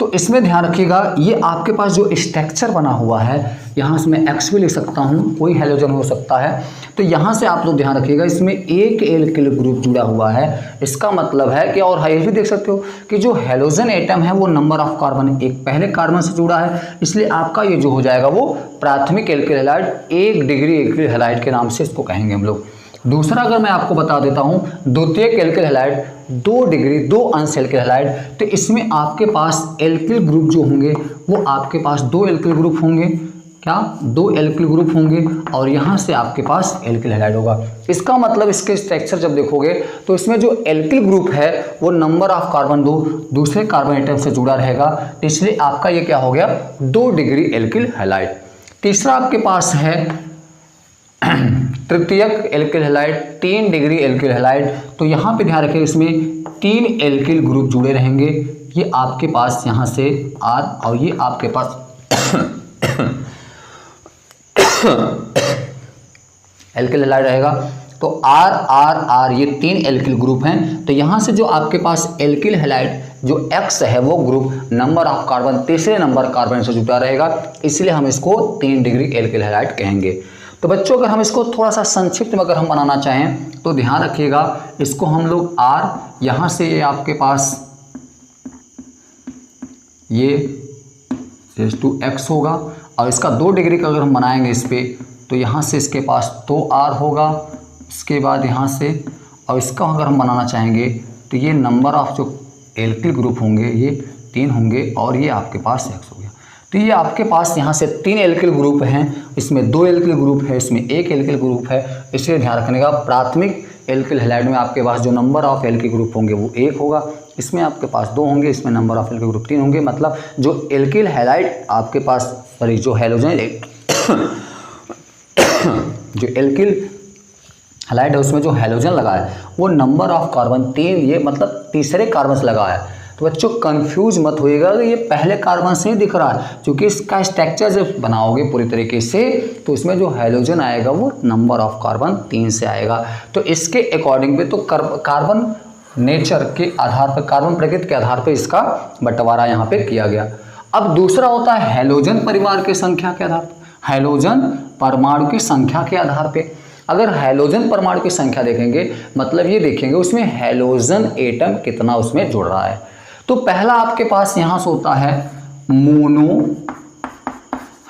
तो इसमें ध्यान रखिएगा, ये आपके पास जो स्ट्रक्चर बना हुआ है, यहाँ से मैं X भी लिख सकता हूँ, कोई हैलोजन हो सकता है। तो यहाँ से आप लोग ध्यान रखिएगा, इसमें एक एल्किल ग्रुप जुड़ा हुआ है। इसका मतलब है कि, और ये भी देख सकते हो कि जो हैलोजन एटम है वो नंबर ऑफ कार्बन एक पहले कार्बन से जुड़ा है, इसलिए आपका ये जो हो जाएगा वो प्राथमिक alkyl halide, 1 degree alkyl halide के नाम से इसको कहेंगे हम लोग। दूसरा अगर मैं आपको बता देता हूँ द्वितीयक एल्किल हैलाइड, 2 डिग्री 2 अंश एल्किल हैलाइड, तो इसमें आपके पास एल्किल ग्रुप जो होंगे वो आपके पास 2 एल्किल ग्रुप होंगे। क्या, 2 एल्किल ग्रुप होंगे, और यहाँ से आपके पास एल्किल हैलाइड होगा। इसका मतलब इसके स्ट्रक्चर जब देखोगे तो इसमें जो एल्किल ग्रुप है वो नंबर ऑफ कार्बन दूसरे कार्बन एटम से जुड़ा रहेगा, इसलिए आपका ये क्या हो गया, 2 डिग्री एल्किल हैलाइड। तीसरा आपके पास है तृतीयक alkyl halide, 3 degree alkyl halide. तो यहाँ पे ध्यान रखें, इसमें 3 एल्किल ग्रुप जुड़े रहेंगे, ये आपके पास यहाँ से R और ये आपके पास एल्किल हैलाइड रहेगा। तो R R R ये 3 एल्किल ग्रुप हैं। तो यहाँ से जो आपके पास एल्किल हैलाइड जो X है वो ग्रुप नंबर ऑफ कार्बन तीसरे नंबर कार्बन से जुड़ा रहेगा, इसलिए हम इसको 3 डिग्री एल्किल हैलाइड कहेंगे। तो बच्चों अगर हम इसको थोड़ा सा संक्षिप्त में अगर हम बनाना चाहें तो ध्यान रखिएगा, इसको हम लोग R यहाँ से ये आपके पास ये X होगा और इसका 2 डिग्री का अगर हम बनाएंगे इस पर तो यहाँ से इसके पास 2R होगा। इसके बाद यहाँ से और इसका अगर हम बनाना चाहेंगे तो ये नंबर ऑफ जो एल्किल ग्रुप होंगे ये 3 होंगे और ये आपके पास X हो गया। तो ये आपके पास यहाँ से 3 एल्किल ग्रुप हैं, इसमें 2 एल्किल ग्रुप है, इसमें 1 एल्किल ग्रुप है। इसलिए ध्यान रखने का प्राथमिक एल्किल हैलाइड में आपके पास जो नंबर ऑफ एल्किल ग्रुप होंगे वो 1 होगा, इसमें आपके पास 2 होंगे, इसमें नंबर ऑफ एल्किल ग्रुप 3 होंगे। मतलब जो एल्किल हैलाइड आपके पास जो हैलोजन जो एल्किल हैलाइड है उसमें जो हैलोजन लगा है वो नंबर ऑफ कार्बन 3, ये मतलब तीसरे कार्बन से लगा है। तो बच्चों कंफ्यूज मत होइएगा कि ये पहले कार्बन से ही दिख रहा है, क्योंकि इसका स्ट्रक्चर जब बनाओगे पूरी तरीके से तो इसमें जो हैलोजन आएगा वो नंबर ऑफ कार्बन 3 से आएगा। तो इसके अकॉर्डिंग पे तो कार्बन नेचर के आधार पर, कार्बन प्रकृति के आधार पर इसका बंटवारा यहाँ पे किया गया। अब दूसरा होता है हैलोजन परिवार की संख्या के आधार पर, हैलोजन परमाणु की संख्या के आधार पे। अगर हैलोजन परमाणु की संख्या देखेंगे मतलब ये देखेंगे उसमें हैलोजन एटम कितना उसमें जुड़ रहा है। तो पहला आपके पास यहाँ से होता है मोनो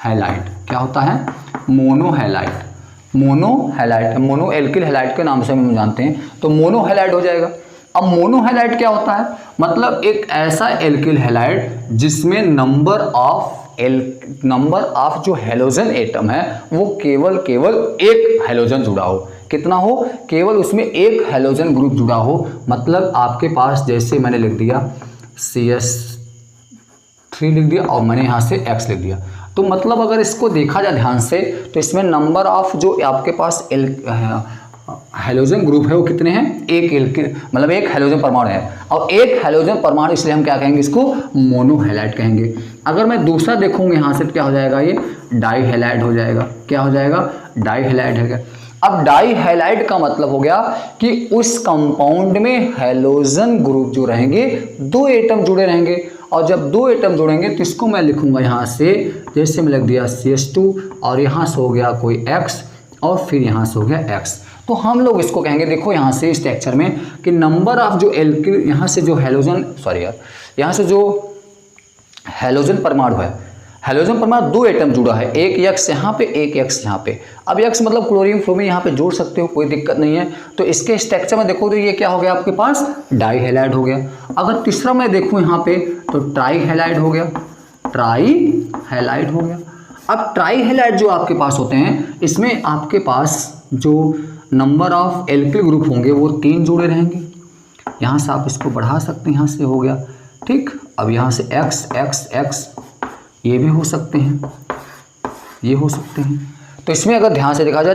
हैलाइड। क्या होता है? Mono halide. Mono halide, mono alkyl halide के नाम से हम जानते हैं, तो मोनो हैलाइड हो जाएगा। अब मोनो हैलाइड क्या होता है? मतलब एक ऐसा एल्किल हैलाइड जिसमें नंबर ऑफ जो हैलोजन एटम है वो केवल एक हैलोजन जुड़ा हो। कितना हो? केवल उसमें एक हैलोजन ग्रुप जुड़ा हो। मतलब आपके पास जैसे मैंने लिख दिया CS3 लिख दिया और मैंने यहाँ से X लिख दिया, तो मतलब अगर इसको देखा जाए ध्यान से तो इसमें नंबर ऑफ जो आपके पास हैलोजन ग्रुप है वो कितने हैं? मतलब एक हैलोजन परमाणु है, और एक हैलोजन परमाणु, इसलिए हम क्या कहेंगे? इसको मोनो हैलाइड कहेंगे। अगर मैं दूसरा देखूंगा यहाँ से क्या हो जाएगा? ये डाई हैलाइड हो जाएगा। क्या हो जाएगा? डाई हैलाइड है। अब डाई हैलाइड का मतलब हो गया कि उस कंपाउंड में हैलोजन ग्रुप जो रहेंगे 2 एटम जुड़े रहेंगे, और जब 2 एटम जुड़ेंगे तो इसको मैं लिखूंगा यहाँ से, जैसे मैं लिख दिया CS2 और यहाँ से हो गया कोई X और फिर यहाँ से हो गया X। तो हम लोग इसको कहेंगे, देखो यहाँ से स्ट्रक्चर में कि नंबर ऑफ जो एल्किल, यहाँ से जो हैलोजन, यहाँ से जो हैलोजन परमाणु है, हैलोजन परमाणु 2 एटम जुड़ा है, एक X यहाँ पे, एक X यहाँ पे। अब X मतलब क्लोरीन फ्लोरीन यहाँ पे जोड़ सकते हो, कोई दिक्कत नहीं है। तो इसके स्ट्रक्चर में देखो तो ये क्या हो गया आपके पास? डाई हैलाइड हो गया। अगर तीसरा मैं देखूँ यहाँ पे तो ट्राई हैलाइड हो गया, ट्राई हैलाइड हो गया। अब ट्राई हैलाइड जो आपके पास होते हैं इसमें आपके पास जो नंबर ऑफ एल्किल ग्रुप होंगे वो 3 जुड़े रहेंगे। यहाँ से आप इसको बढ़ा सकते हैं, यहाँ से हो गया, ठीक। अब यहाँ से X X X ये भी हो सकते हैं, ये हो सकते हैं। तो इसमें अगर ध्यान से देखा जाए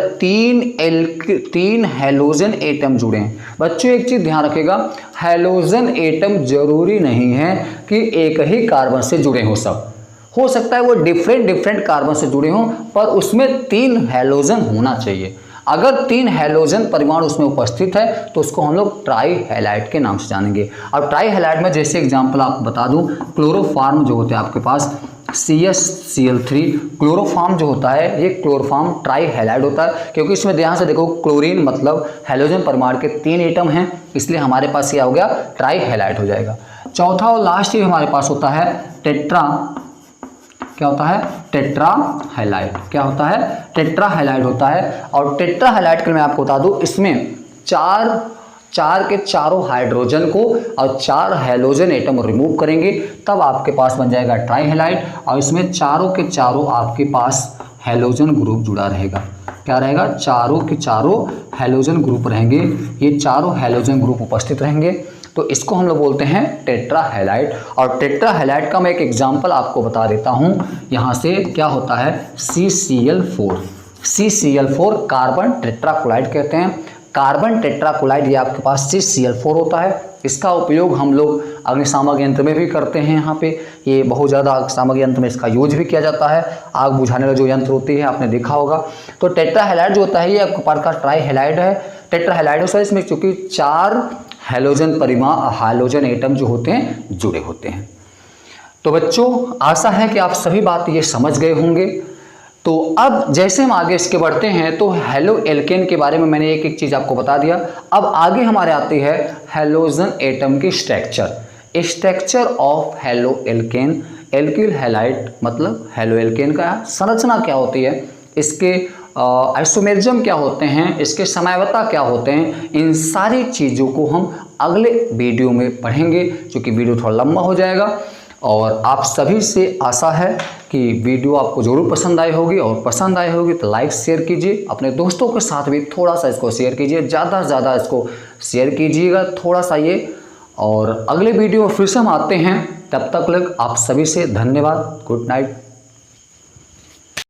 3 हैलोजन एटम जुड़े हैं। बच्चों एक चीज़ ध्यान रखिएगा, हैलोजन एटम जरूरी नहीं है कि एक ही कार्बन से जुड़े हो, सब हो सकता है वो डिफरेंट कार्बन से जुड़े हों, पर उसमें 3 हैलोजन होना चाहिए। अगर 3 हैलोजन परमाणु उसमें उपस्थित है तो उसको हम लोग ट्राई हैलाइड के नाम से जानेंगे। और ट्राई हैलाइड में जैसे एग्जांपल आपको बता दूं, क्लोरोफॉर्म जो होते हैं आपके पास CsCl3, क्लोरोफॉर्म जो होता है ये क्लोरोफॉर्म ट्राई हैलाइड होता है, क्योंकि इसमें ध्यान से देखो क्लोरीन मतलब हैलोजन परमाणु के 3 एटम हैं, इसलिए हमारे पास क्या हो गया? ट्राई हैलाइड हो जाएगा। चौथा और लास्ट ये हमारे पास होता है टेट्रा। क्या होता है? Tetra halide. क्या होता है? टेट्रा हैलाइड होता है। और टेट्रा हैलाइड के मैं आपको बता दूं, इसमें चार के चारों हाइड्रोजन को और 4 हैलोजन एटम रिमूव करेंगे तब आपके पास बन जाएगा ट्राई हैलाइड, और इसमें चारों के चारों आपके पास हैलोजन ग्रुप जुड़ा रहेगा। क्या रहेगा? चारों के चारों हैलोजन ग्रुप रहेंगे, ये चारों हैलोजन ग्रुप उपस्थित रहेंगे। तो इसको हम लोग बोलते हैं टेट्रा हैलाइड। और टेट्रा हैलाइड का मैं एक एग्जांपल आपको बता देता हूँ। यहाँ से क्या होता है? CCl4 कार्बन टेट्राक्लोराइड कहते हैं। कार्बन टेट्राक्लोराइड, ये आपके पास CCl4 होता है। इसका उपयोग हम लोग अग्निशामक यंत्र में भी करते हैं। यहाँ पे ये बहुत ज़्यादा अग्निशामक यंत्र में इसका यूज भी किया जाता है। आग बुझाने वाला जो यंत्र होती है आपने देखा होगा। तो टेट्राहेलाइड जो होता है ये आपके पास का ट्राईहेलाइड है। टेट्राहेलाइड होता है, इसमें चूंकि 4 हाइड्रोजन एटम जो होते हैं जुड़े होते हैं। तो बच्चों आशा है कि आप सभी बात ये समझ गए होंगे। तो अब जैसे हम आगे इसके बढ़ते हैं तो हेलो एल्केन के बारे में मैंने एक एक चीज़ आपको बता दिया। अब आगे हमारे आती है हेलोजन एटम की structure of halo alkane. Alkyl halide मतलब हेलो एल्केन का संरचना क्या होती है, इसके आइसोमेरिज्म क्या होते हैं, इसके समयावता क्या होते हैं, इन सारी चीज़ों को हम अगले वीडियो में पढ़ेंगे, क्योंकि वीडियो थोड़ा लंबा हो जाएगा। और आप सभी से आशा है कि वीडियो आपको ज़रूर पसंद आई होगी, और पसंद आई होगी तो लाइक शेयर कीजिए, अपने दोस्तों के साथ भी थोड़ा सा इसको शेयर कीजिए, ज़्यादा से ज़्यादा इसको शेयर कीजिएगा थोड़ा सा ये। और अगले वीडियो में फिर से हम आते हैं, तब तक लग आप सभी से धन्यवाद। Good night.